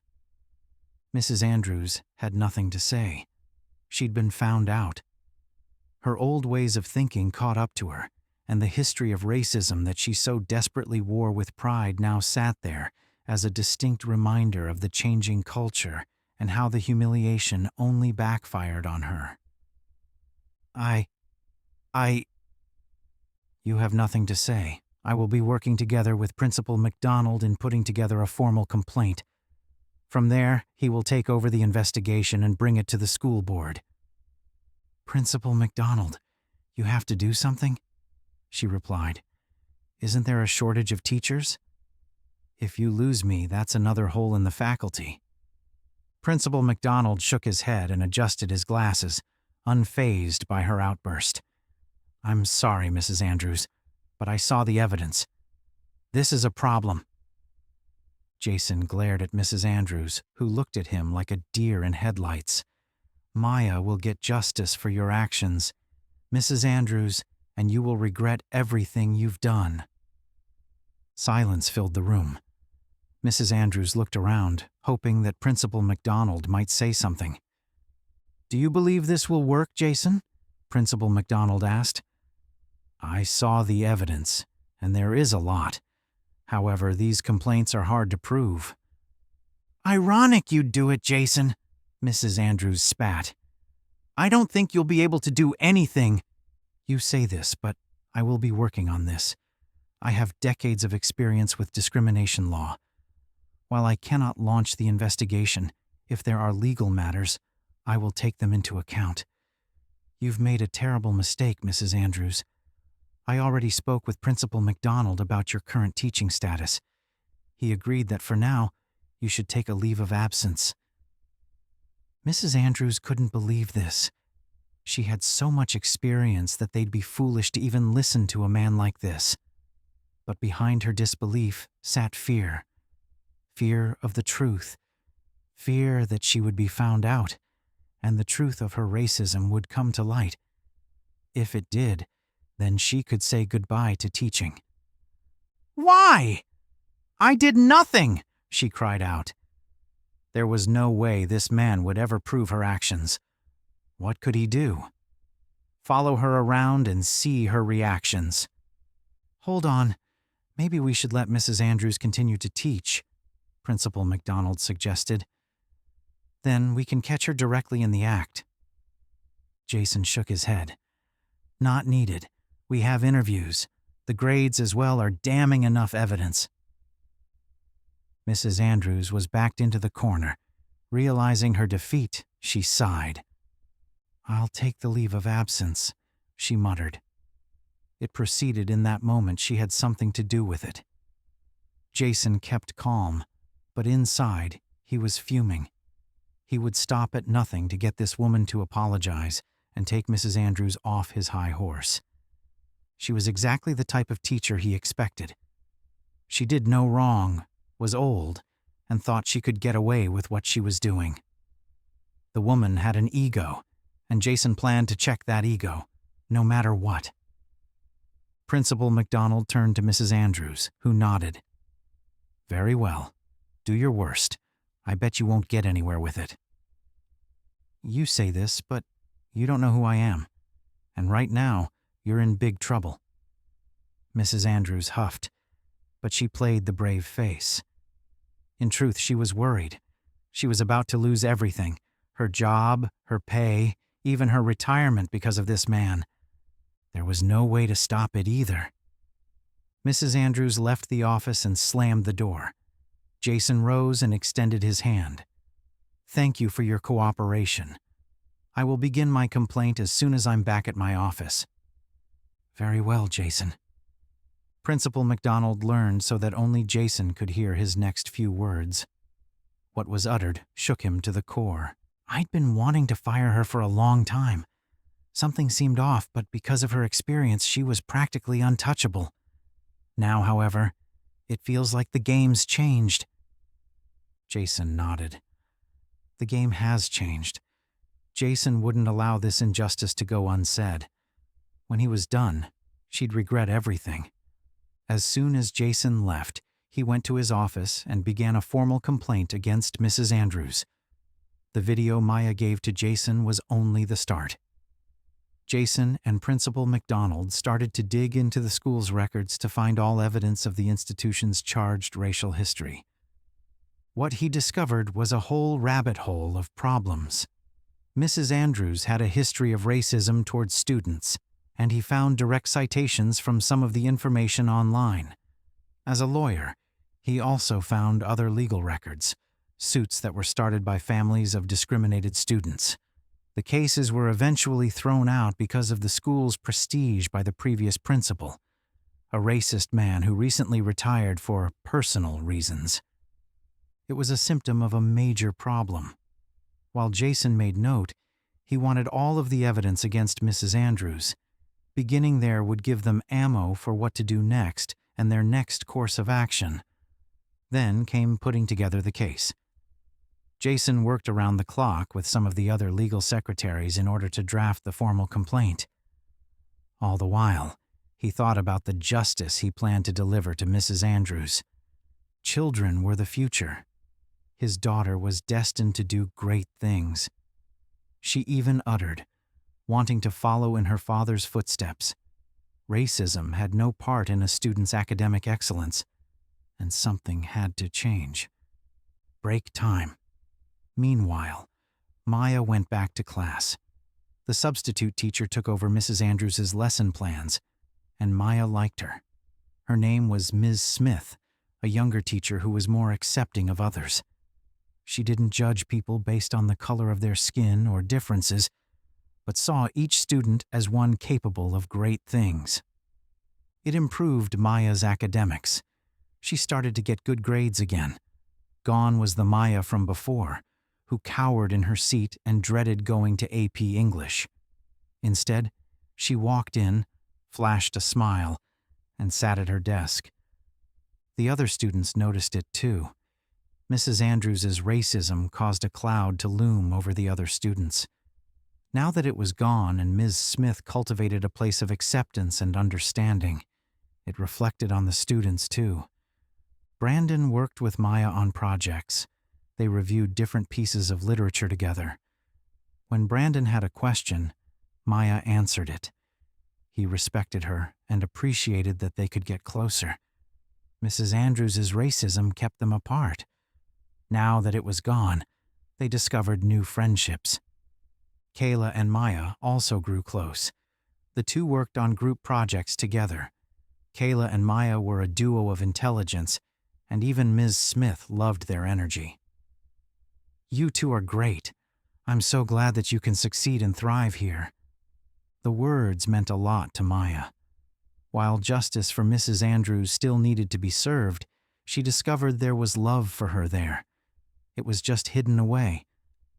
Mrs. Andrews had nothing to say. She'd been found out. Her old ways of thinking caught up to her, and the history of racism that she so desperately wore with pride now sat there as a distinct reminder of the changing culture and how the humiliation only backfired on her. You have nothing to say. I will be working together with Principal McDonald in putting together a formal complaint. From there, he will take over the investigation and bring it to the school board. Principal McDonald, you have to do something? She replied. Isn't there a shortage of teachers? If you lose me, that's another hole in the faculty. Principal McDonald shook his head and adjusted his glasses, unfazed by her outburst. I'm sorry, Mrs. Andrews, but I saw the evidence. This is a problem. Jason glared at Mrs. Andrews, who looked at him like a deer in headlights. Maya will get justice for your actions, Mrs. Andrews, and you will regret everything you've done. Silence filled the room. Mrs. Andrews looked around, hoping that Principal McDonald might say something. Do you believe this will work, Jason? Principal McDonald asked. I saw the evidence, and there is a lot. However, these complaints are hard to prove. Ironic you'd do it, Jason, Mrs. Andrews spat. I don't think you'll be able to do anything. You say this, but I will be working on this. I have decades of experience with discrimination law. While I cannot launch the investigation, if there are legal matters, I will take them into account. You've made a terrible mistake, Mrs. Andrews. I already spoke with Principal McDonald about your current teaching status. He agreed that for now, you should take a leave of absence. Mrs. Andrews couldn't believe this. She had so much experience that they'd be foolish to even listen to a man like this. But behind her disbelief sat fear. Fear of the truth. Fear that she would be found out, and the truth of her racism would come to light. If it did, then she could say goodbye to teaching. Why? I did nothing, she cried out. There was no way this man would ever prove her actions. What could he do? Follow her around and see her reactions. Hold on. Maybe we should let Mrs. Andrews continue to teach, Principal McDonald suggested. Then we can catch her directly in the act. Jason shook his head. Not needed. We have interviews. The grades as well are damning enough evidence. Mrs. Andrews was backed into the corner. Realizing her defeat, she sighed. I'll take the leave of absence, she muttered. It proceeded in that moment she had something to do with it. Jason kept calm, but inside he was fuming. He would stop at nothing to get this woman to apologize and take Mrs. Andrews off his high horse. She was exactly the type of teacher he expected. She did no wrong, was old, and thought she could get away with what she was doing. The woman had an ego, and Jason planned to check that ego, no matter what. Principal McDonald turned to Mrs. Andrews, who nodded. "Very well. Do your worst. I bet you won't get anywhere with it." "You say this, but you don't know who I am. And right now, you're in big trouble." Mrs. Andrews huffed, but she played the brave face. In truth, she was worried. She was about to lose everything: her job, her pay, even her retirement because of this man. There was no way to stop it either. Mrs. Andrews left the office and slammed the door. Jason rose and extended his hand. "Thank you for your cooperation. I will begin my complaint as soon as I'm back at my office." "Very well, Jason." Principal McDonald learned so that only Jason could hear his next few words. What was uttered shook him to the core. I'd been wanting to fire her for a long time. Something seemed off, but because of her experience, she was practically untouchable. Now, however, it feels like the game's changed. Jason nodded. The game has changed. Jason wouldn't allow this injustice to go unsaid. When he was done, she'd regret everything. As soon as Jason left, he went to his office and began a formal complaint against Mrs. Andrews. The video Maya gave to Jason was only the start. Jason and Principal McDonald started to dig into the school's records to find all evidence of the institution's charged racial history. What he discovered was a whole rabbit hole of problems. Mrs. Andrews had a history of racism towards students, and he found direct citations from some of the information online. As a lawyer, he also found other legal records, suits that were started by families of discriminated students. The cases were eventually thrown out because of the school's prestige by the previous principal, a racist man who recently retired for personal reasons. It was a symptom of a major problem. While Jason made note, he wanted all of the evidence against Mrs. Andrews. Beginning there would give them ammo for what to do next and their next course of action. Then came putting together the case. Jason worked around the clock with some of the other legal secretaries in order to draft the formal complaint. All the while, he thought about the justice he planned to deliver to Mrs. Andrews. Children were the future. His daughter was destined to do great things. She even uttered, wanting to follow in her father's footsteps. Racism had no part in a student's academic excellence, and something had to change. Break time. Meanwhile, Maya went back to class. The substitute teacher took over Mrs. Andrews' lesson plans, and Maya liked her. Her name was Ms. Smith, a younger teacher who was more accepting of others. She didn't judge people based on the color of their skin or differences, but saw each student as one capable of great things. It improved Maya's academics. She started to get good grades again. Gone was the Maya from before, who cowered in her seat and dreaded going to AP English. Instead, she walked in, flashed a smile, and sat at her desk. The other students noticed it too. Mrs. Andrews' racism caused a cloud to loom over the other students. Now that it was gone and Ms. Smith cultivated a place of acceptance and understanding, it reflected on the students too. Brandon worked with Maya on projects. They reviewed different pieces of literature together. When Brandon had a question, Maya answered it. He respected her and appreciated that they could get closer. Mrs. Andrews' racism kept them apart. Now that it was gone, they discovered new friendships. Kayla and Maya also grew close. The two worked on group projects together. Kayla and Maya were a duo of intelligence, and even Ms. Smith loved their energy. "You two are great. I'm so glad that you can succeed and thrive here." The words meant a lot to Maya. While justice for Mrs. Andrews still needed to be served, she discovered there was love for her there. It was just hidden away.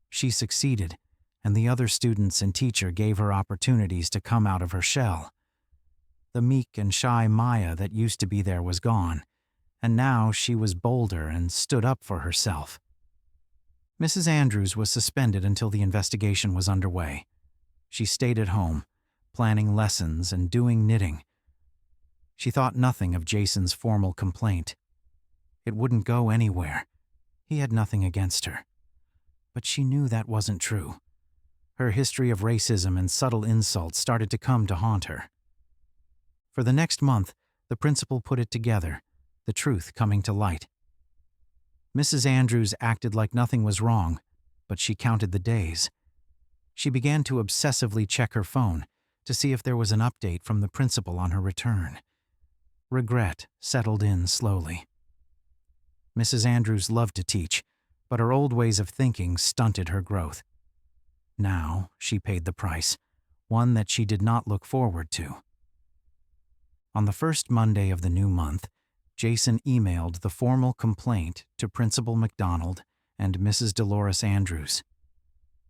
She succeeded, and the other students and teacher gave her opportunities to come out of her shell. The meek and shy Maya that used to be there was gone, and now she was bolder and stood up for herself. Mrs. Andrews was suspended until the investigation was underway. She stayed at home, planning lessons and doing knitting. She thought nothing of Jason's formal complaint. It wouldn't go anywhere. He had nothing against her. But she knew that wasn't true. Her history of racism and subtle insults started to come to haunt her. For the next month, the principal put it together, the truth coming to light. Mrs. Andrews acted like nothing was wrong, but she counted the days. She began to obsessively check her phone to see if there was an update from the principal on her return. Regret settled in slowly. Mrs. Andrews loved to teach, but her old ways of thinking stunted her growth. Now she paid the price, one that she did not look forward to. On the first Monday of the new month, Jason emailed the formal complaint to Principal McDonald and Mrs. Dolores Andrews.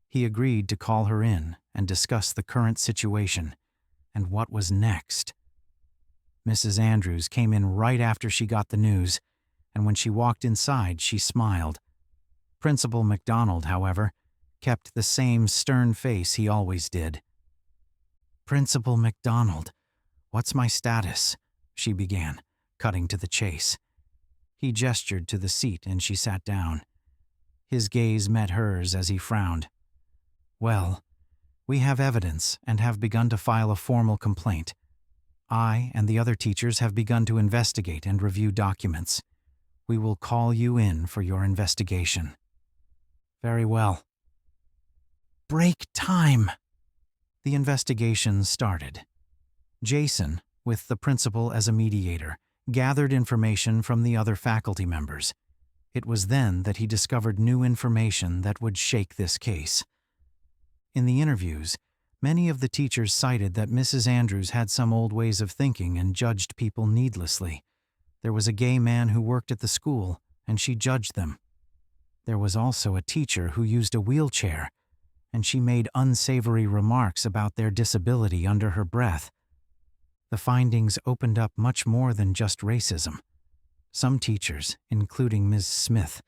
He agreed to call her in and discuss the current situation and what was next. Mrs. Andrews came in right after she got the news, and when she walked inside, she smiled. Principal McDonald, however, kept the same stern face he always did. "Principal McDonald, what's my status?" she began, cutting to the chase. He gestured to the seat and she sat down. His gaze met hers as he frowned. "Well, we have evidence and have begun to file a formal complaint. I and the other teachers have begun to investigate and review documents. We will call you in for your investigation." "Very well." Break time! The investigation started. Jason, with the principal as a mediator, gathered information from the other faculty members. It was then that he discovered new information that would shake this case. In the interviews, many of the teachers cited that Mrs. Andrews had some old ways of thinking and judged people needlessly. There was a gay man who worked at the school, and she judged them. There was also a teacher who used a wheelchair, and she made unsavory remarks about their disability under her breath. The findings opened up much more than just racism. Some teachers, including Ms. Smith,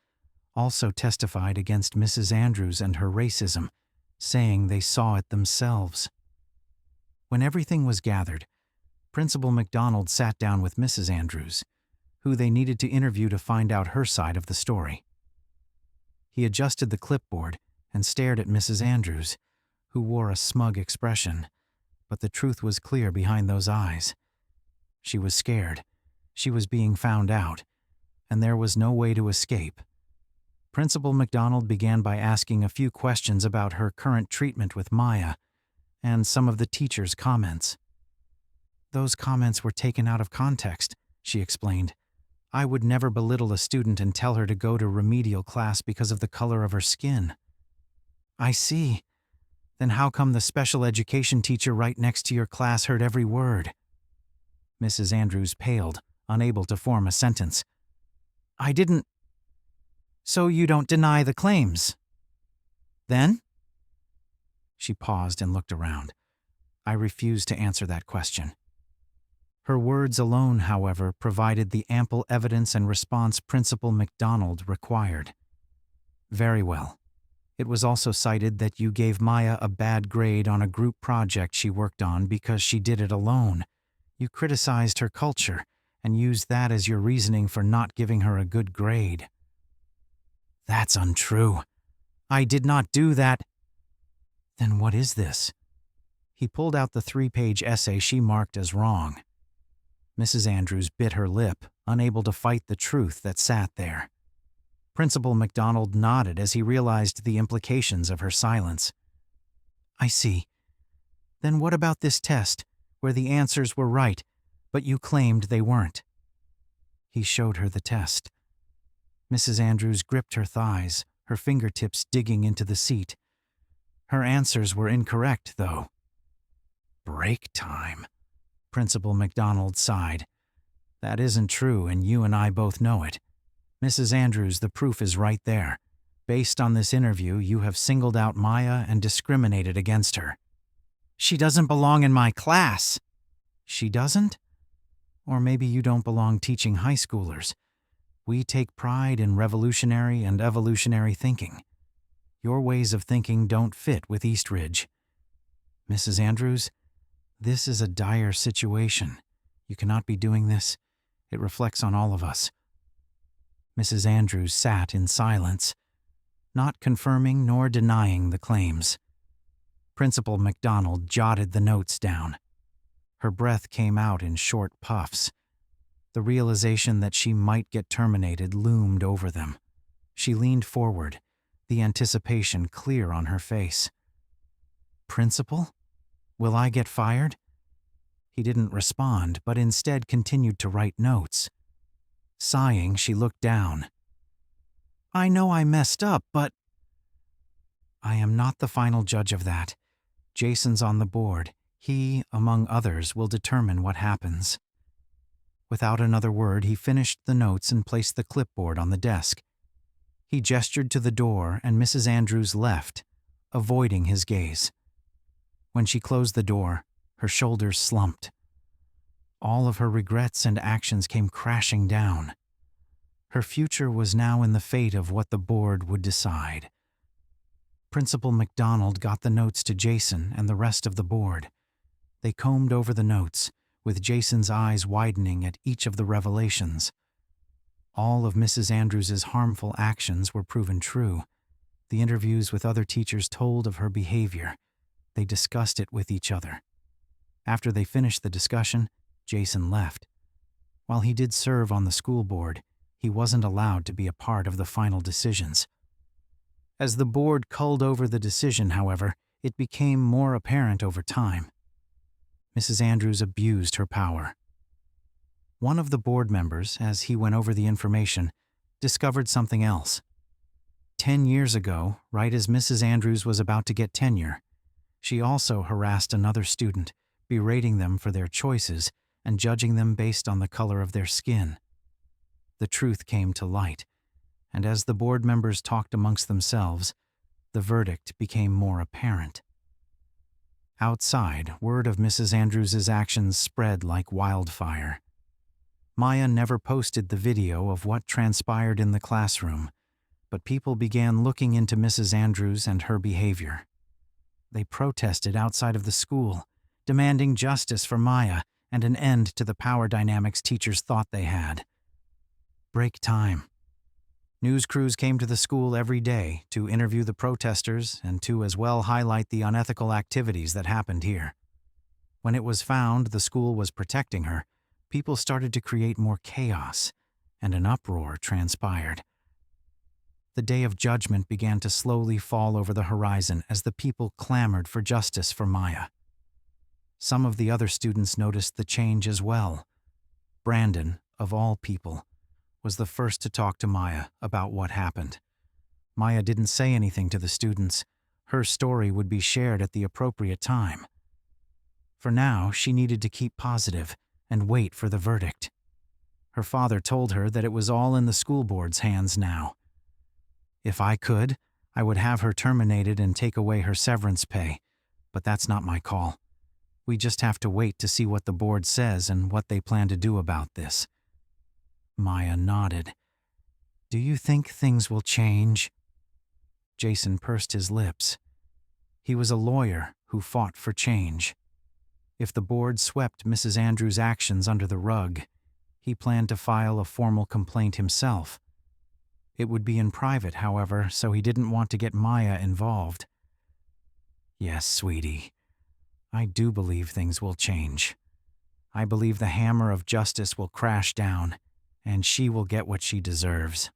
also testified against Mrs. Andrews and her racism, saying they saw it themselves. When everything was gathered, Principal McDonald sat down with Mrs. Andrews, who they needed to interview to find out her side of the story. He adjusted the clipboard and stared at Mrs. Andrews, who wore a smug expression, but the truth was clear behind those eyes. She was scared. She was being found out, and there was no way to escape. Principal McDonald began by asking a few questions about her current treatment with Maya and some of the teachers' comments. "Those comments were taken out of context," she explained. "I would never belittle a student and tell her to go to remedial class because of the color of her skin." "I see. Then how come the special education teacher right next to your class heard every word?" Mrs. Andrews paled, unable to form a sentence. "I didn't." "So you don't deny the claims? Then?" She paused and looked around. I refused to answer that question. Her words alone, however, provided the ample evidence and response Principal McDonald required. "Very well. It was also cited that you gave Maya a bad grade on a group project she worked on because she did it alone. You criticized her culture and used that as your reasoning for not giving her a good grade." "That's untrue. I did not do that." "Then what is this?" He pulled out the 3-page essay she marked as wrong. Mrs. Andrews bit her lip, unable to fight the truth that sat there. Principal McDonald nodded as he realized the implications of her silence. "I see. Then what about this test, where the answers were right, but you claimed they weren't?" He showed her the test. Mrs. Andrews gripped her thighs, her fingertips digging into the seat. Her answers were incorrect, though. "Break time," Principal McDonald sighed. "That isn't true, and you and I both know it. Mrs. Andrews, the proof is right there. Based on this interview, you have singled out Maya and discriminated against her. She doesn't belong in my class. She doesn't? Or maybe you don't belong teaching high schoolers. We take pride in revolutionary and evolutionary thinking. Your ways of thinking don't fit with Eastridge. Mrs. Andrews, this is a dire situation. You cannot be doing this. It reflects on all of us. Mrs. Andrews sat in silence, not confirming nor denying the claims. Principal McDonald jotted the notes down. Her breath came out in short puffs. The realization that she might get terminated loomed over them. She leaned forward, the anticipation clear on her face. Principal? Will I get fired? He didn't respond, but instead continued to write notes. Sighing, she looked down. I know I messed up, but I am not the final judge of that. Jason's on the board. He, among others, will determine what happens. Without another word, he finished the notes and placed the clipboard on the desk. He gestured to the door, and Mrs. Andrews left, avoiding his gaze. When she closed the door, her shoulders slumped. All of her regrets and actions came crashing down. Her future was now in the fate of what the board would decide. Principal McDonald got the notes to Jason and the rest of the board. They combed over the notes, with Jason's eyes widening at each of the revelations. All of Mrs. Andrews's harmful actions were proven true. The interviews with other teachers told of her behavior. They discussed it with each other. After they finished the discussion, Jason left. While he did serve on the school board, he wasn't allowed to be a part of the final decisions. As the board culled over the decision, however, it became more apparent over time. Mrs. Andrews abused her power. One of the board members, as he went over the information, discovered something else. 10 years ago, right as Mrs. Andrews was about to get tenure, she also harassed another student, berating them for their choices and judging them based on the color of their skin. The truth came to light, and as the board members talked amongst themselves, the verdict became more apparent. Outside, word of Mrs. Andrews's actions spread like wildfire. Maya never posted the video of what transpired in the classroom, but people began looking into Mrs. Andrews and her behavior. They protested outside of the school, demanding justice for Maya and an end to the power dynamics teachers thought they had. Break time. News crews came to the school every day to interview the protesters and to as well highlight the unethical activities that happened here. When it was found the school was protecting her, people started to create more chaos, and an uproar transpired. The day of judgment began to slowly fall over the horizon as the people clamored for justice for Maya. Some of the other students noticed the change as well. Brandon, of all people, was the first to talk to Maya about what happened. Maya didn't say anything to the students. Her story would be shared at the appropriate time. For now, she needed to keep positive and wait for the verdict. Her father told her that it was all in the school board's hands now. If I could, I would have her terminated and take away her severance pay, but that's not my call. We just have to wait to see what the board says and what they plan to do about this. Maya nodded. Do you think things will change? Jason pursed his lips. He was a lawyer who fought for change. If the board swept Mrs. Andrews' actions under the rug, he planned to file a formal complaint himself. It would be in private, however, so he didn't want to get Maya involved. Yes, sweetie. I do believe things will change. I believe the hammer of justice will crash down, and she will get what she deserves.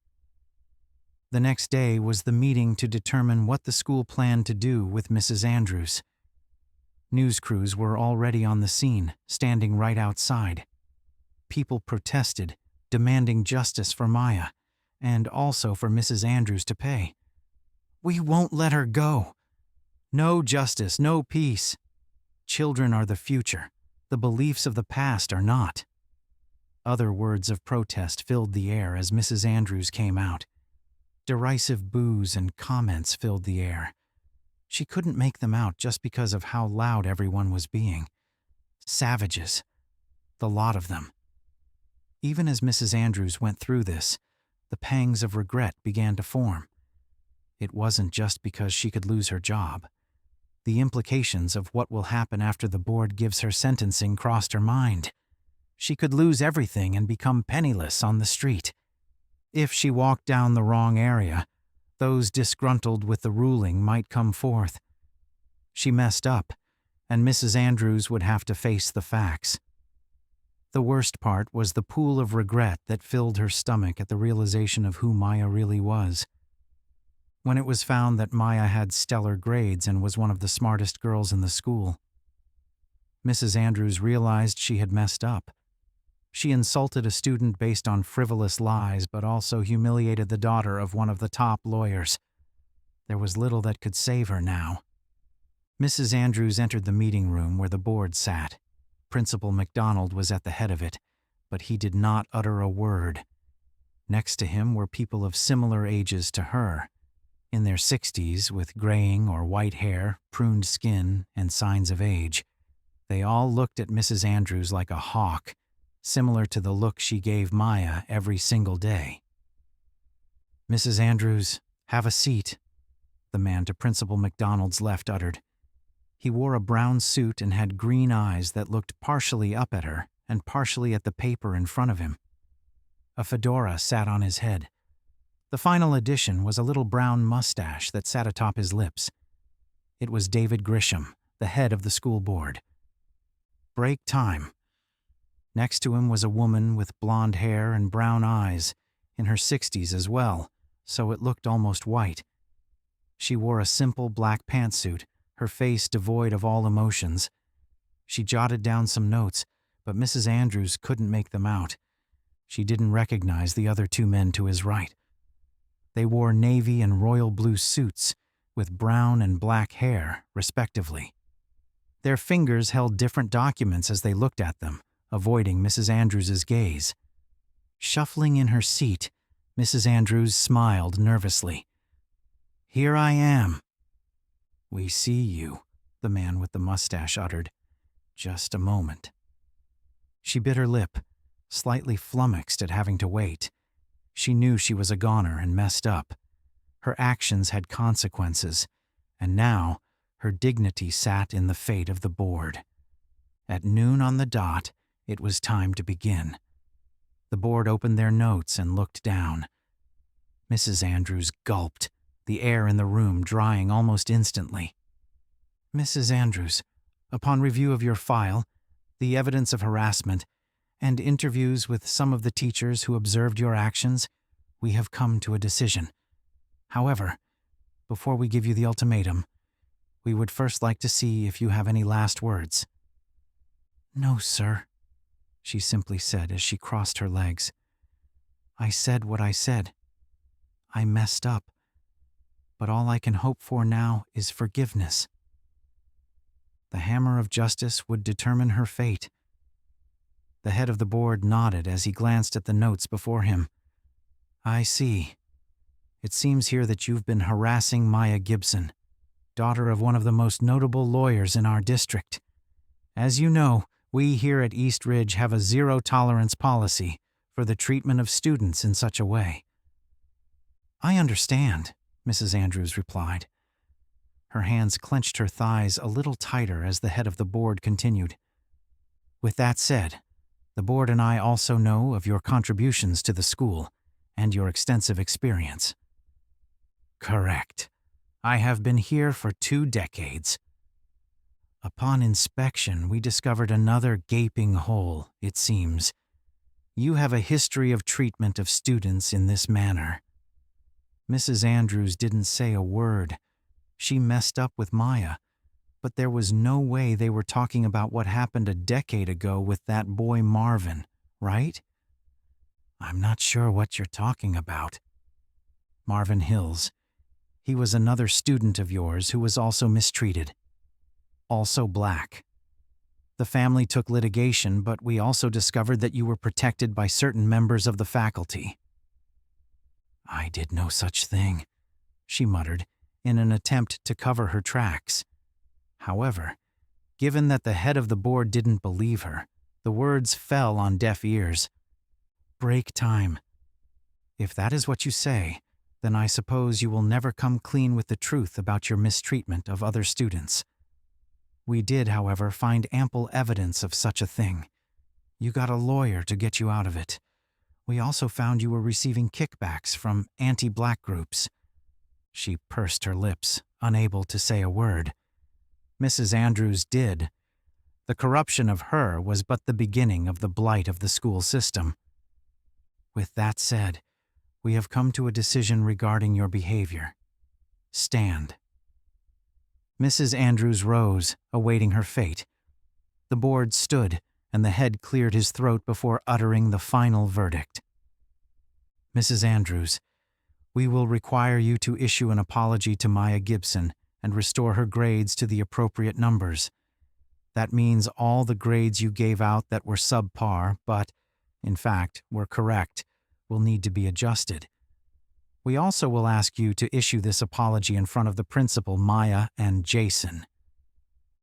The next day was the meeting to determine what the school planned to do with Mrs. Andrews. News crews were already on the scene, standing right outside. People protested, demanding justice for Maya, and also for Mrs. Andrews to pay. We won't let her go. No justice, no peace. Children are the future. The beliefs of the past are not. Other words of protest filled the air as Mrs. Andrews came out. Derisive boos and comments filled the air. She couldn't make them out just because of how loud everyone was being. Savages. The lot of them. Even as Mrs. Andrews went through this, the pangs of regret began to form. It wasn't just because she could lose her job. The implications of what will happen after the board gives her sentencing crossed her mind. She could lose everything and become penniless on the street. If she walked down the wrong area, those disgruntled with the ruling might come forth. She messed up, and Mrs. Andrews would have to face the facts. The worst part was the pool of regret that filled her stomach at the realization of who Maya really was. When it was found that Maya had stellar grades and was one of the smartest girls in the school, Mrs. Andrews realized she had messed up. She insulted a student based on frivolous lies, but also humiliated the daughter of one of the top lawyers. There was little that could save her now. Mrs. Andrews entered the meeting room where the board sat. Principal MacDonald was at the head of it, but he did not utter a word. Next to him were people of similar ages to her, in their 60s with graying or white hair, pruned skin, and signs of age. They all looked at Mrs. Andrews like a hawk, similar to the look she gave Maya every single day. "Mrs. Andrews, have a seat," the man to Principal MacDonald's left uttered. He wore a brown suit and had green eyes that looked partially up at her and partially at the paper in front of him. A fedora sat on his head. The final addition was a little brown mustache that sat atop his lips. It was David Grisham, the head of the school board. Break time. Next to him was a woman with blonde hair and brown eyes, in her 60s as well, so it looked almost white. She wore a simple black pantsuit, her face devoid of all emotions. She jotted down some notes, but Mrs. Andrews couldn't make them out. She didn't recognize the other two men to his right. They wore navy and royal blue suits, with brown and black hair, respectively. Their fingers held different documents as they looked at them, avoiding Mrs. Andrews's gaze. Shuffling in her seat, Mrs. Andrews smiled nervously. "Here I am." "We see you," the man with the mustache uttered. "Just a moment." She bit her lip, slightly flummoxed at having to wait. She knew she was a goner and messed up. Her actions had consequences, and now her dignity sat in the fate of the board. At noon on the dot, it was time to begin. The board opened their notes and looked down. Mrs. Andrews gulped, the air in the room drying almost instantly. "Mrs. Andrews, upon review of your file, the evidence of harassment, and interviews with some of the teachers who observed your actions, we have come to a decision. However, before we give you the ultimatum, we would first like to see if you have any last words." "No, sir," she simply said as she crossed her legs. "I said what I said. I messed up. But all I can hope for now is forgiveness." The hammer of justice would determine her fate. The head of the board nodded as he glanced at the notes before him. "I see. It seems here that you've been harassing Maya Gibson, daughter of one of the most notable lawyers in our district. As you know, we here at East Ridge have a zero-tolerance policy for the treatment of students in such a way." "I understand," Mrs. Andrews replied. Her hands clenched her thighs a little tighter as the head of the board continued. "With that said, the board and I also know of your contributions to the school and your extensive experience." "Correct. I have been here for 2 decades. Upon inspection, we discovered another gaping hole, it seems. You have a history of treatment of students in this manner." Mrs. Andrews didn't say a word. She messed up with Maya, but there was no way they were talking about what happened a decade ago with that boy Marvin, right? "I'm not sure what you're talking about." "Marvin Hills. He was another student of yours who was also mistreated. Also black. The family took litigation, but we also discovered that you were protected by certain members of the faculty." I did no such thing, she muttered, in an attempt to cover her tracks. However, given that the head of the board didn't believe her, the words fell on deaf ears. Break time. If that is what you say, then I suppose you will never come clean with the truth about your mistreatment of other students. We did, however, find ample evidence of such a thing. You got a lawyer to get you out of it. We also found you were receiving kickbacks from anti-black groups. She pursed her lips, unable to say a word. Mrs. Andrews did. The corruption of her was but the beginning of the blight of the school system. With that said, we have come to a decision regarding your behavior. Stand. Mrs. Andrews rose, awaiting her fate. The board stood, and the head cleared his throat before uttering the final verdict. Mrs. Andrews, we will require you to issue an apology to Maya Gibson and restore her grades to the appropriate numbers. That means all the grades you gave out that were subpar, but, in fact, were correct, will need to be adjusted. We also will ask you to issue this apology in front of the principal, Maya, and Jason.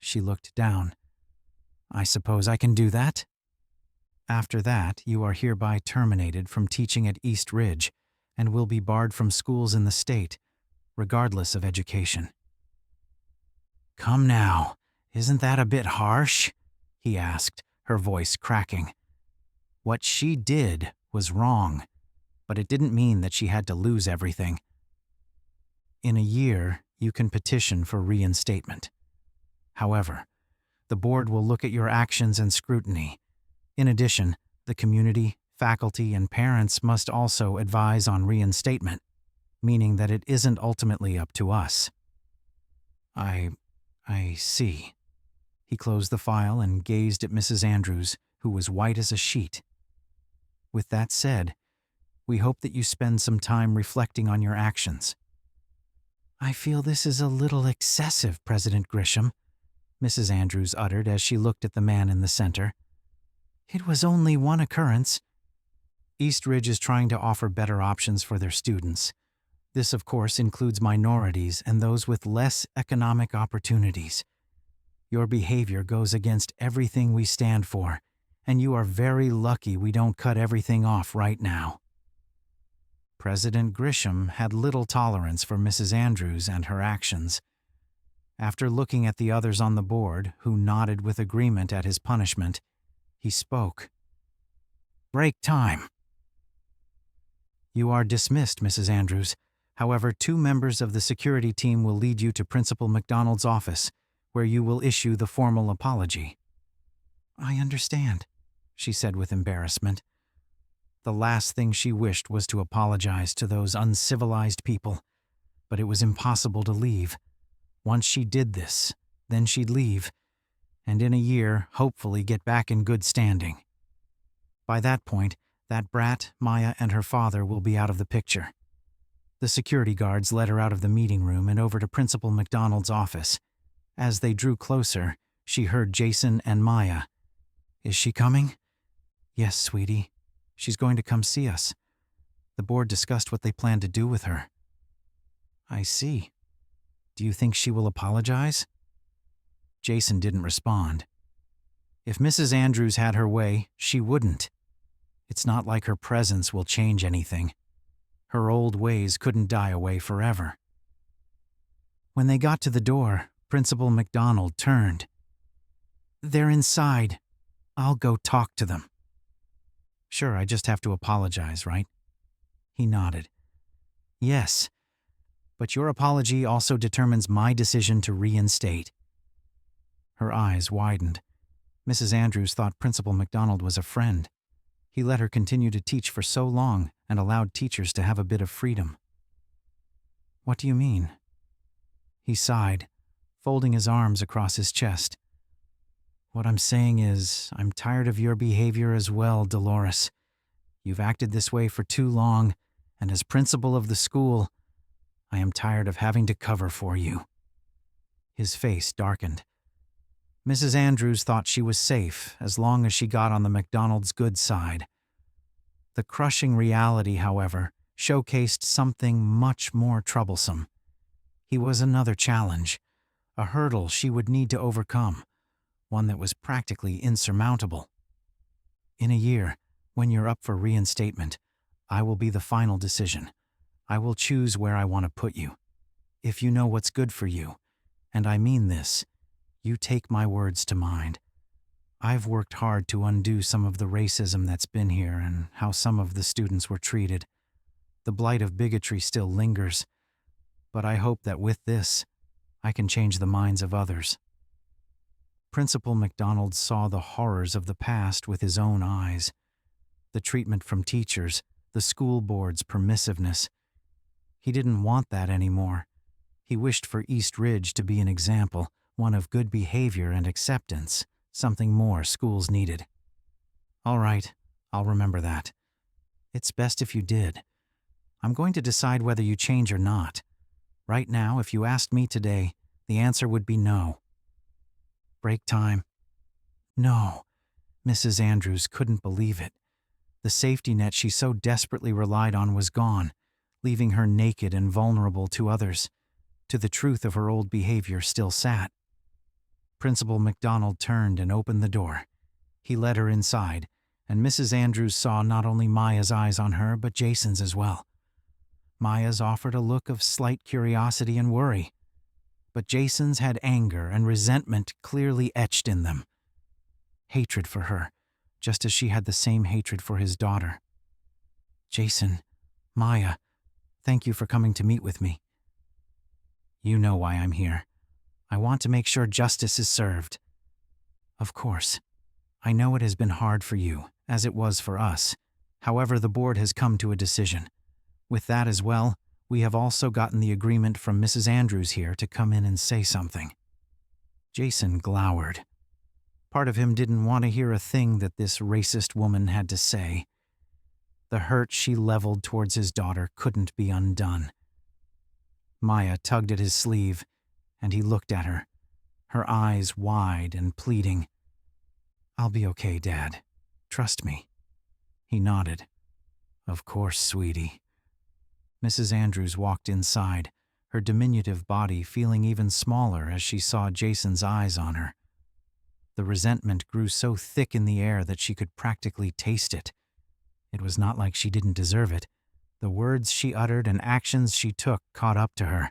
She looked down. I suppose I can do that? After that, you are hereby terminated from teaching at East Ridge and will be barred from schools in the state, regardless of education. Come now, isn't that a bit harsh? He asked, her voice cracking. What she did was wrong, but it didn't mean that she had to lose everything. In a year, you can petition for reinstatement. However, the board will look at your actions and scrutiny. In addition, the community, faculty, and parents must also advise on reinstatement, meaning that it isn't ultimately up to us. I see. He closed the file and gazed at Mrs. Andrews, who was white as a sheet. With that said, we hope that you spend some time reflecting on your actions. I feel this is a little excessive, President Grisham, Mrs. Andrews uttered as she looked at the man in the center. It was only one occurrence. East Ridge is trying to offer better options for their students. This, of course, includes minorities and those with less economic opportunities. Your behavior goes against everything we stand for, and you are very lucky we don't cut everything off right now. President Grisham had little tolerance for Mrs. Andrews and her actions. After looking at the others on the board, who nodded with agreement at his punishment, he spoke. Break time. You are dismissed, Mrs. Andrews. However, 2 members of the security team will lead you to Principal McDonald's office, where you will issue the formal apology. I understand, she said with embarrassment. The last thing she wished was to apologize to those uncivilized people, but it was impossible to leave. Once she did this, then she'd leave, and in a year, hopefully get back in good standing. By that point, that brat, Maya, and her father will be out of the picture. The security guards led her out of the meeting room and over to Principal McDonald's office. As they drew closer, she heard Jason and Maya. Is she coming? Yes, sweetie. She's going to come see us. The board discussed what they plan to do with her. I see. Do you think she will apologize? Jason didn't respond. If Mrs. Andrews had her way, she wouldn't. It's not like her presence will change anything. Her old ways couldn't die away forever. When they got to the door, Principal McDonald turned. They're inside. I'll go talk to them. Sure, I just have to apologize, right? He nodded. Yes, but your apology also determines my decision to reinstate. Her eyes widened. Mrs. Andrews thought Principal McDonald was a friend. He let her continue to teach for so long and allowed teachers to have a bit of freedom. What do you mean? He sighed, folding his arms across his chest. What I'm saying is, I'm tired of your behavior as well, Dolores. You've acted this way for too long, and as principal of the school, I am tired of having to cover for you. His face darkened. Mrs. Andrews thought she was safe as long as she got on the McDonald's good side. The crushing reality, however, showcased something much more troublesome. He was another challenge, a hurdle she would need to overcome, one that was practically insurmountable. In a year, when you're up for reinstatement, I will be the final decision. I will choose where I want to put you. If you know what's good for you, and I mean this, you take my words to mind. I've worked hard to undo some of the racism that's been here and how some of the students were treated. The blight of bigotry still lingers, but I hope that with this, I can change the minds of others. Principal MacDonald saw the horrors of the past with his own eyes. The treatment from teachers, the school board's permissiveness. He didn't want that anymore. He wished for East Ridge to be an example, one of good behavior and acceptance, something more schools needed. All right, I'll remember that. It's best if you did. I'm going to decide whether you change or not. Right now, if you asked me today, the answer would be no. Break time. No. Mrs. Andrews couldn't believe it. The safety net she so desperately relied on was gone, leaving her naked and vulnerable to others. To the truth of her old behavior still sat. Principal MacDonald turned and opened the door. He led her inside, and Mrs. Andrews saw not only Maya's eyes on her, but Jason's as well. Maya's offered a look of slight curiosity and worry, but Jason's had anger and resentment clearly etched in them. Hatred for her, just as she had the same hatred for his daughter. Jason, Maya, thank you for coming to meet with me. You know why I'm here. I want to make sure justice is served. Of course. I know it has been hard for you, as it was for us. However, the board has come to a decision. With that as well, we have also gotten the agreement from Mrs. Andrews here to come in and say something. Jason glowered. Part of him didn't want to hear a thing that this racist woman had to say. The hurt she leveled towards his daughter couldn't be undone. Maya tugged at his sleeve, and he looked at her, her eyes wide and pleading. I'll be okay, Dad. Trust me. He nodded. Of course, sweetie. Mrs. Andrews walked inside, her diminutive body feeling even smaller as she saw Jason's eyes on her. The resentment grew so thick in the air that she could practically taste it. It was not like she didn't deserve it. The words she uttered and actions she took caught up to her,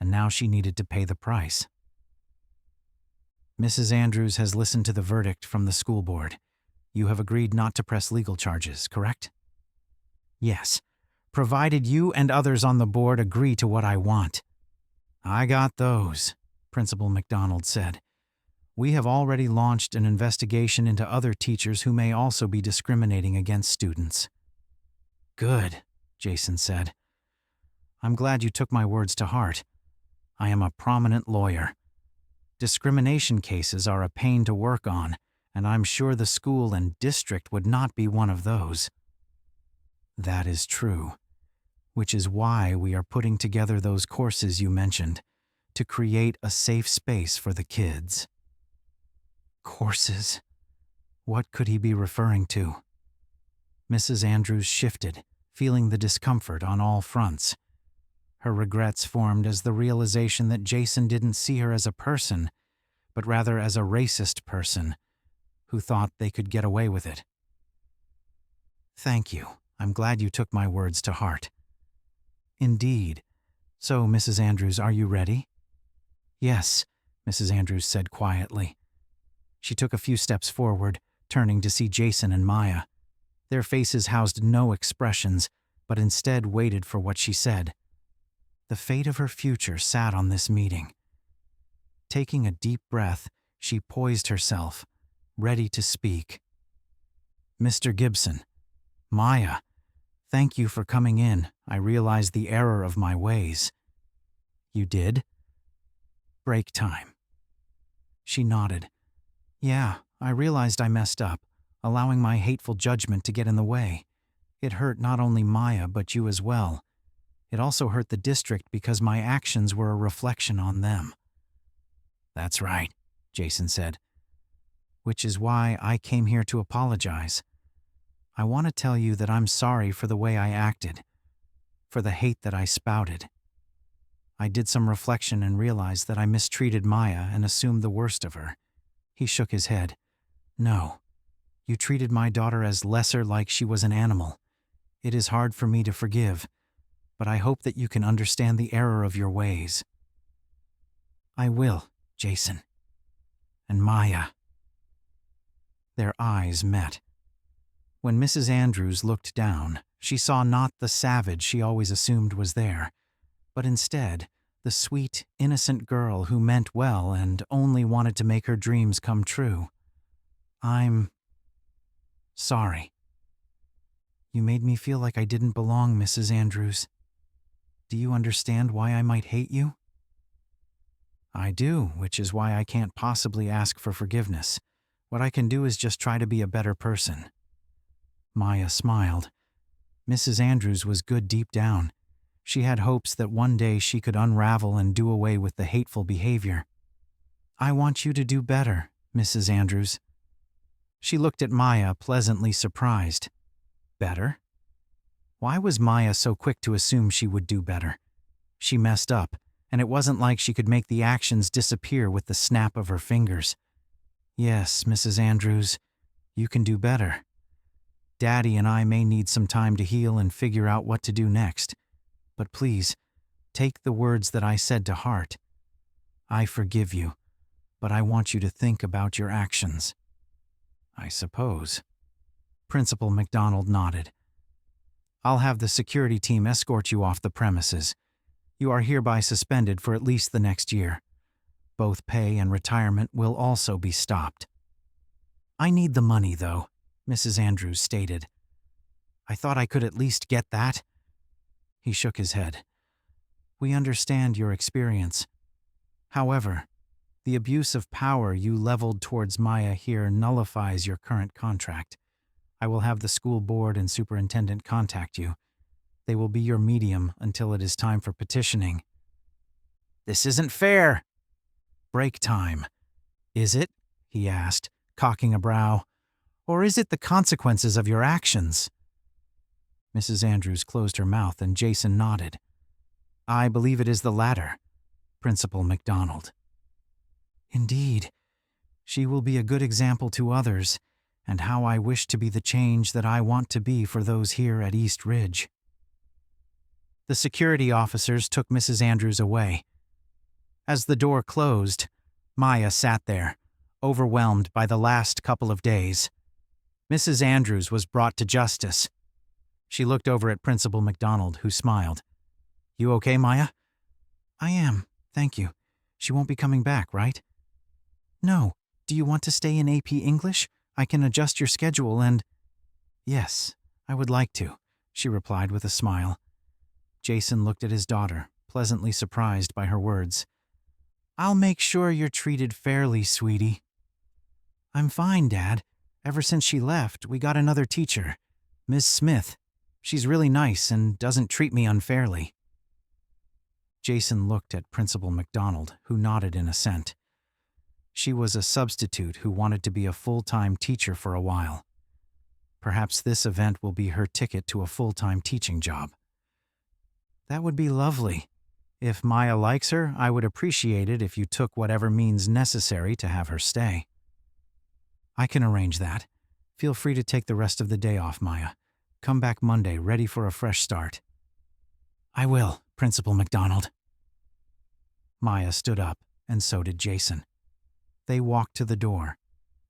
and now she needed to pay the price. Mrs. Andrews has listened to the verdict from the school board. You have agreed not to press legal charges, correct? Yes, provided you and others on the board agree to what I want. I got those, Principal MacDonald said. We have already launched an investigation into other teachers who may also be discriminating against students. Good, Jason said. I'm glad you took my words to heart. I am a prominent lawyer. Discrimination cases are a pain to work on, and I'm sure the school and district would not be one of those. That is true, which is why we are putting together those courses you mentioned, to create a safe space for the kids. Courses? What could he be referring to? Mrs. Andrews shifted, feeling the discomfort on all fronts. Her regrets formed as the realization that Jason didn't see her as a person, but rather as a racist person who thought they could get away with it. Thank you. I'm glad you took my words to heart. Indeed. So, Mrs. Andrews, are you ready? Yes, Mrs. Andrews said quietly. She took a few steps forward, turning to see Jason and Maya. Their faces housed no expressions, but instead waited for what she said. The fate of her future sat on this meeting. Taking a deep breath, she poised herself, ready to speak. Mr. Gibson, Maya, thank you for coming in. I realized the error of my ways. You did? Break time. She nodded. Yeah, I realized I messed up, allowing my hateful judgment to get in the way. It hurt not only Maya, but you as well. It also hurt the district because my actions were a reflection on them. That's right, Jason said. Which is why I came here to apologize. I want to tell you that I'm sorry for the way I acted. for the hate that I spouted. I did some reflection and realized that I mistreated Maya and assumed the worst of her. He shook his head. No, you treated my daughter as lesser, like she was an animal. It is hard for me to forgive, but I hope that you can understand the error of your ways. I will, Jason. And Maya. Their eyes met. When Mrs. Andrews looked down, she saw not the savage she always assumed was there, but instead the sweet, innocent girl who meant well and only wanted to make her dreams come true. I'm sorry. You made me feel like I didn't belong, Mrs. Andrews. Do you understand why I might hate you? I do, which is why I can't possibly ask for forgiveness. What I can do is just try to be a better person. Maya smiled. Mrs. Andrews was good deep down. She had hopes that one day she could unravel and do away with the hateful behavior. I want you to do better, Mrs. Andrews. She looked at Maya, pleasantly surprised. Better? Why was Maya so quick to assume she would do better? She messed up, and it wasn't like she could make the actions disappear with the snap of her fingers. Yes, Mrs. Andrews, you can do better. Daddy and I may need some time to heal and figure out what to do next. But please, take the words that I said to heart. I forgive you, but I want you to think about your actions. I suppose. Principal McDonald nodded. I'll have the security team escort you off the premises. You are hereby suspended for at least the next year. Both pay and retirement will also be stopped. I need the money, though, Mrs. Andrews stated. I thought I could at least get that. He shook his head. We understand your experience. However, the abuse of power you leveled towards Maya here nullifies your current contract. I will have the school board and superintendent contact you. They will be your medium until it is time for petitioning. This isn't fair. Break time. Is it? He asked, cocking a brow. Or is it the consequences of your actions? Mrs. Andrews closed her mouth and Jason nodded. I believe it is the latter, Principal McDonald. Indeed. She will be a good example to others, and how I wish to be the change that I want to be for those here at East Ridge. The security officers took Mrs. Andrews away. As the door closed, Maya sat there, overwhelmed by the last couple of days. Mrs. Andrews was brought to justice. She looked over at Principal McDonald, who smiled. You okay, Maya? I am, thank you. She won't be coming back, right? No. Do you want to stay in AP English? I can adjust your schedule and… Yes, I would like to, she replied with a smile. Jason looked at his daughter, pleasantly surprised by her words. I'll make sure you're treated fairly, sweetie. I'm fine, Dad. Ever since she left, we got another teacher, Miss Smith. She's really nice and doesn't treat me unfairly. Jason looked at Principal McDonald, who nodded in assent. She was a substitute who wanted to be a full-time teacher for a while. Perhaps this event will be her ticket to a full-time teaching job. That would be lovely. If Maya likes her, I would appreciate it if you took whatever means necessary to have her stay. I can arrange that. Feel free to take the rest of the day off, Maya. Come back Monday, ready for a fresh start. I will, Principal McDonald. Maya stood up, and so did Jason. They walked to the door.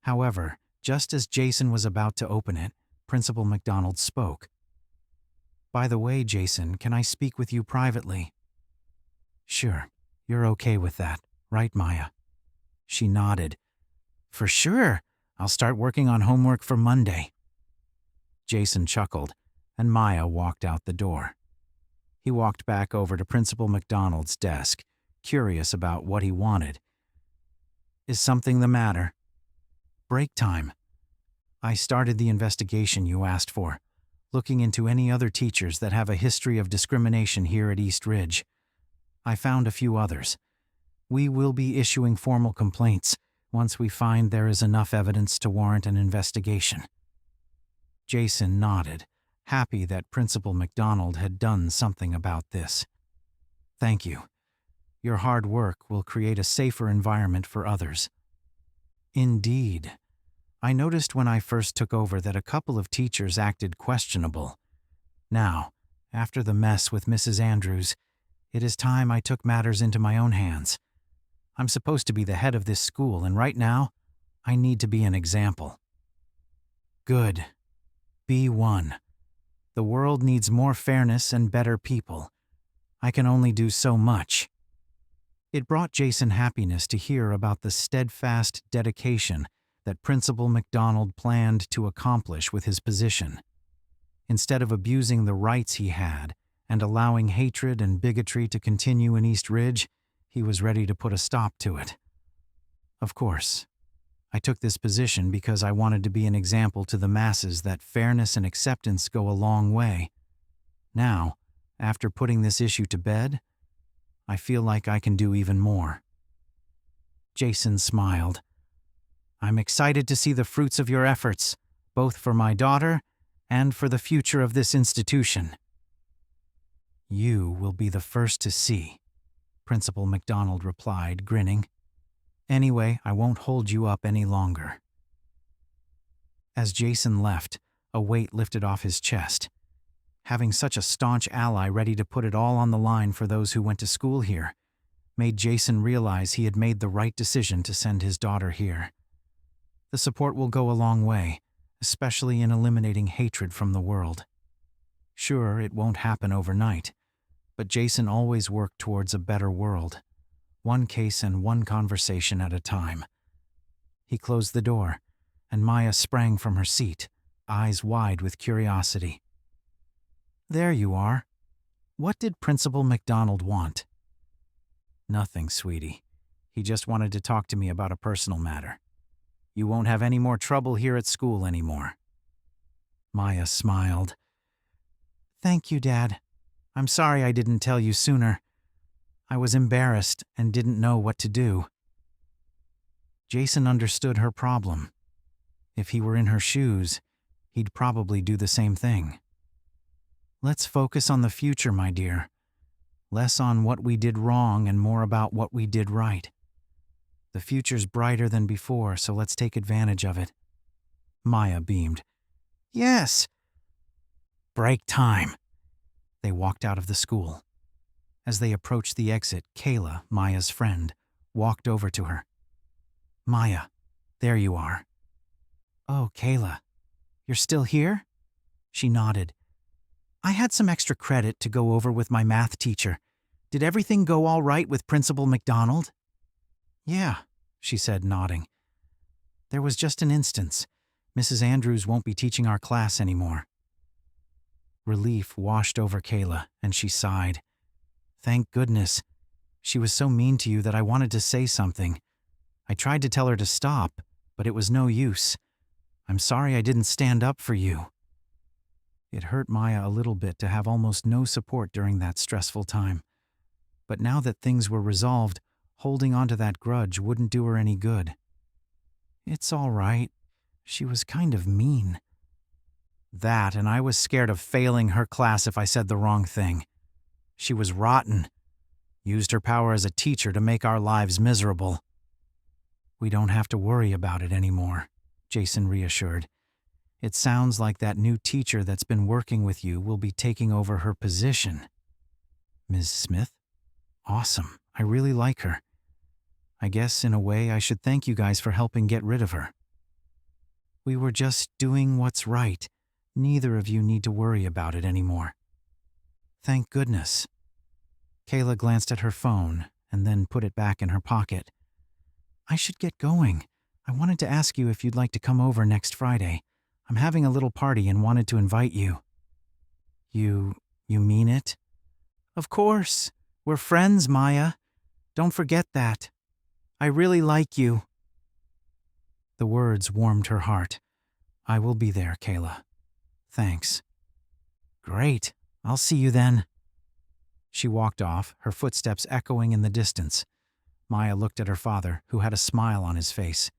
However, just as Jason was about to open it, Principal McDonald spoke. By the way, Jason, can I speak with you privately? Sure, you're okay with that, right, Maya? She nodded. For sure. I'll start working on homework for Monday. Jason chuckled, and Maya walked out the door. He walked back over to Principal McDonald's desk, curious about what he wanted. Is something the matter? Break time. I started the investigation you asked for, looking into any other teachers that have a history of discrimination here at East Ridge. I found a few others. We will be issuing formal complaints once we find there is enough evidence to warrant an investigation. Jason nodded, happy that Principal MacDonald had done something about this. Thank you. Your hard work will create a safer environment for others. Indeed. I noticed when I first took over that a couple of teachers acted questionable. Now, after the mess with Mrs. Andrews, it is time I took matters into my own hands. I'm supposed to be the head of this school, and right now, I need to be an example. Good. Be one. The world needs more fairness and better people. I can only do so much. It brought Jason happiness to hear about the steadfast dedication that Principal MacDonald planned to accomplish with his position. Instead of abusing the rights he had and allowing hatred and bigotry to continue in East Ridge, he was ready to put a stop to it. Of course, I took this position because I wanted to be an example to the masses that fairness and acceptance go a long way. Now, after putting this issue to bed, I feel like I can do even more. Jason smiled. I'm excited to see the fruits of your efforts, both for my daughter and for the future of this institution. You will be the first to see, Principal MacDonald replied, grinning. Anyway, I won't hold you up any longer. As Jason left, a weight lifted off his chest. Having such a staunch ally ready to put it all on the line for those who went to school here made Jason realize he had made the right decision to send his daughter here. The support will go a long way, especially in eliminating hatred from the world. Sure, it won't happen overnight, but Jason always worked towards a better world, one case and one conversation at a time. He closed the door, and Maya sprang from her seat, eyes wide with curiosity. There you are. What did Principal MacDonald want? Nothing, sweetie. He just wanted to talk to me about a personal matter. You won't have any more trouble here at school anymore. Maya smiled. Thank you, Dad. I'm sorry I didn't tell you sooner. I was embarrassed and didn't know what to do. Jason understood her problem. If he were in her shoes, he'd probably do the same thing. Let's focus on the future, my dear. Less on what we did wrong and more about what we did right. The future's brighter than before, so let's take advantage of it. Maya beamed. Yes. Break time. They walked out of the school. As they approached the exit, Kayla, Maya's friend, walked over to her. Maya, there you are. Oh, Kayla, you're still here? She nodded. I had some extra credit to go over with my math teacher. Did everything go all right with Principal MacDonald? Yeah, she said, nodding. There was just an instance. Mrs. Andrews won't be teaching our class anymore. Relief washed over Kayla, and she sighed. Thank goodness. She was so mean to you that I wanted to say something. I tried to tell her to stop, but it was no use. I'm sorry I didn't stand up for you. It hurt Maya a little bit to have almost no support during that stressful time. But now that things were resolved, holding on to that grudge wouldn't do her any good. It's all right. She was kind of mean. That, and I was scared of failing her class if I said the wrong thing. She was rotten. Used her power as a teacher to make our lives miserable. We don't have to worry about it anymore, Jason reassured. It sounds like that new teacher that's been working with you will be taking over her position. Ms. Smith? Awesome. I really like her. I guess, in a way, I should thank you guys for helping get rid of her. We were just doing what's right. Neither of you need to worry about it anymore. Thank goodness. Kayla glanced at her phone and then put it back in her pocket. I should get going. I wanted to ask you if you'd like to come over next Friday. I'm having a little party and wanted to invite you. You mean it? Of course. We're friends, Maya. Don't forget that. I really like you. The words warmed her heart. I will be there, Kayla. Thanks. Great. I'll see you then. She walked off, her footsteps echoing in the distance. Maya looked at her father, who had a smile on his face.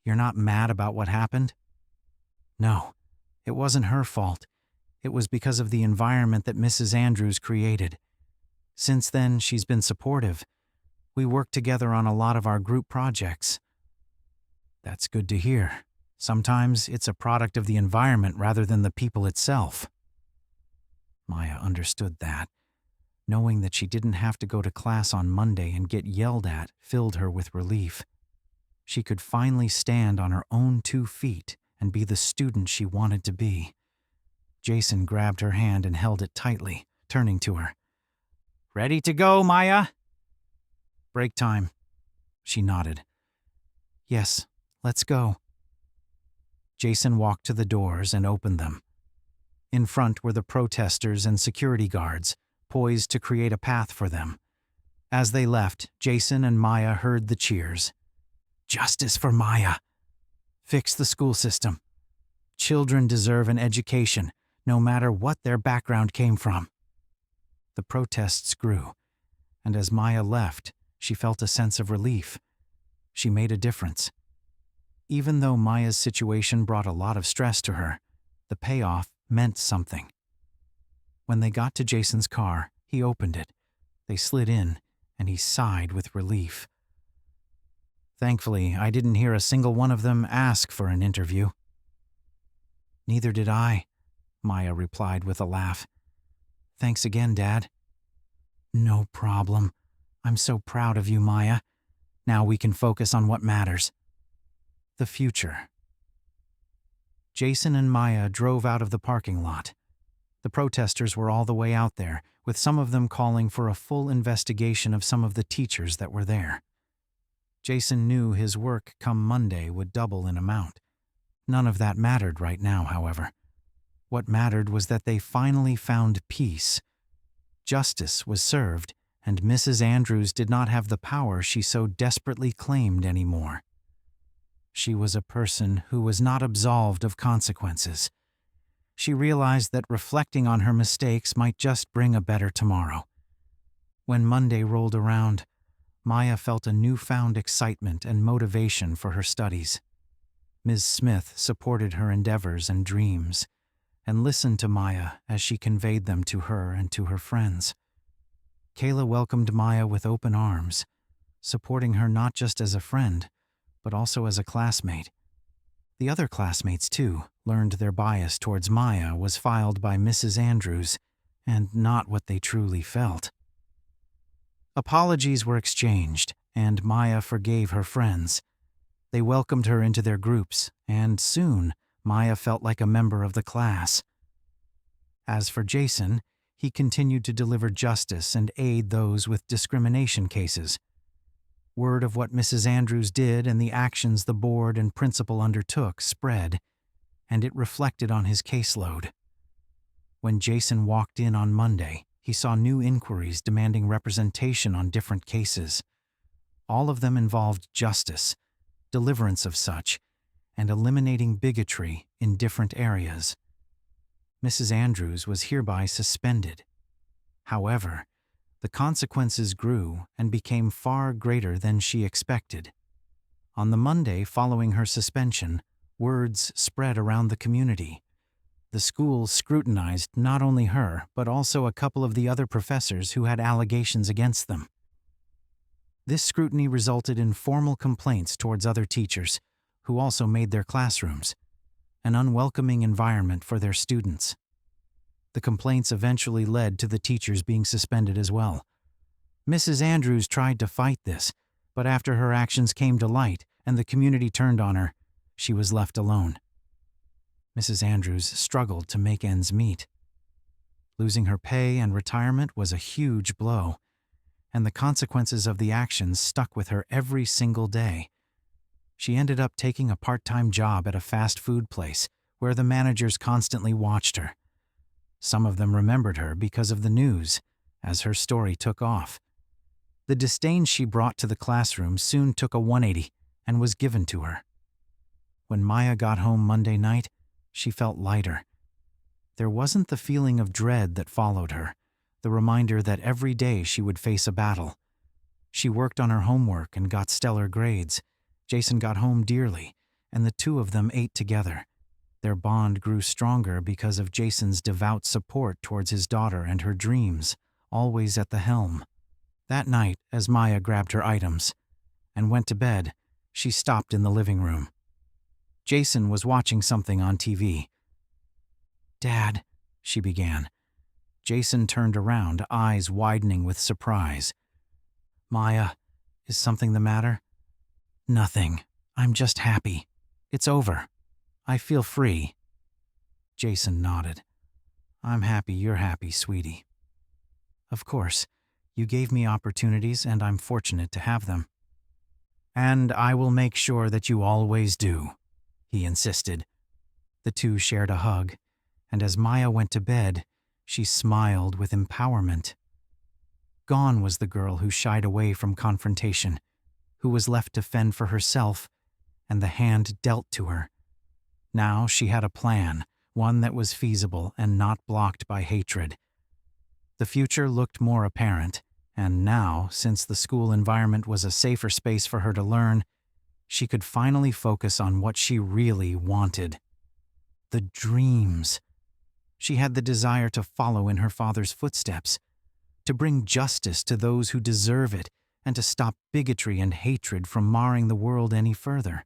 You're not mad about what happened? No, it wasn't her fault. it was because of the environment that Mrs. Andrews created. Since then, she's been supportive. We work together on a lot of our group projects. That's good to hear. Sometimes it's a product of the environment rather than the people itself. Maya understood that. Knowing that she didn't have to go to class on Monday and get yelled at filled her with relief. She could finally stand on her own 2 feet and be the student she wanted to be. Jason grabbed her hand and held it tightly, turning to her. "Ready to go, Maya?" "Break time." She nodded. "Yes, let's go." Jason walked to the doors and opened them. In front were the protesters and security guards, poised to create a path for them. As they left, Jason and Maya heard the cheers. Justice for Maya. Fix the school system. Children deserve an education, no matter what their background came from. The protests grew, and as Maya left, she felt a sense of relief. She made a difference. Even though Maya's situation brought a lot of stress to her, the payoff meant something. When they got to Jason's car, he opened it. They slid in, and he sighed with relief. Thankfully, I didn't hear a single one of them ask for an interview. "Neither did I," Maya replied with a laugh. "Thanks again, Dad." "No problem. I'm so proud of you, Maya. Now we can focus on what matters. The future." Jason and Maya drove out of the parking lot. The protesters were all the way out there, with some of them calling for a full investigation of some of the teachers that were there. Jason knew his work come Monday would double in amount. None of that mattered right now, however. What mattered was that they finally found peace. Justice was served, and Mrs. Andrews did not have the power she so desperately claimed anymore. She was a person who was not absolved of consequences. She realized that reflecting on her mistakes might just bring a better tomorrow. When Monday rolled around, Maya felt a newfound excitement and motivation for her studies. Ms. Smith supported her endeavors and dreams, and listened to Maya as she conveyed them to her and to her friends. Kayla welcomed Maya with open arms, supporting her not just as a friend, but also as a classmate. The other classmates, too, learned their bias towards Maya was filed by Mrs. Andrews, and not what they truly felt. Apologies were exchanged, and Maya forgave her friends. They welcomed her into their groups, and soon Maya felt like a member of the class. As for Jason, he continued to deliver justice and aid those with discrimination cases. Word of what Mrs. Andrews did and the actions the board and principal undertook spread, and it reflected on his caseload. When Jason walked in on Monday, he saw new inquiries demanding representation on different cases. All of them involved justice, deliverance of such, and eliminating bigotry in different areas. Mrs. Andrews was hereby suspended. However, the consequences grew and became far greater than she expected. On the Monday following her suspension, words spread around the community. The school scrutinized not only her, but also a couple of the other professors who had allegations against them. This scrutiny resulted in formal complaints towards other teachers, who also made their classrooms an unwelcoming environment for their students. The complaints eventually led to the teachers being suspended as well. Mrs. Andrews tried to fight this, but after her actions came to light and the community turned on her, she was left alone. Mrs. Andrews struggled to make ends meet. Losing her pay and retirement was a huge blow, and the consequences of the actions stuck with her every single day. She ended up taking a part-time job at a fast food place where the managers constantly watched her. Some of them remembered her because of the news, as her story took off. The disdain she brought to the classroom soon took a 180 and was given to her. When Maya got home Monday night, she felt lighter. There wasn't the feeling of dread that followed her, the reminder that every day she would face a battle. She worked on her homework and got stellar grades. Jason got home dearly, and the two of them ate together. Their bond grew stronger because of Jason's devout support towards his daughter and her dreams, always at the helm. That night, as Maya grabbed her items and went to bed, she stopped in the living room. Jason was watching something on TV. "Dad," she began. Jason turned around, eyes widening with surprise. "Maya, is something the matter?" "Nothing. I'm just happy. It's over. I feel free." Jason nodded. "I'm happy you're happy, sweetie. Of course, you gave me opportunities and I'm fortunate to have them." "And I will make sure that you always do," he insisted. The two shared a hug, and as Maya went to bed, she smiled with empowerment. Gone was the girl who shied away from confrontation, who was left to fend for herself, and the hand dealt to her. Now she had a plan, one that was feasible and not blocked by hatred. The future looked more apparent, and now, since the school environment was a safer space for her to learn, she could finally focus on what she really wanted. The dreams. She had the desire to follow in her father's footsteps, to bring justice to those who deserve it, and to stop bigotry and hatred from marring the world any further.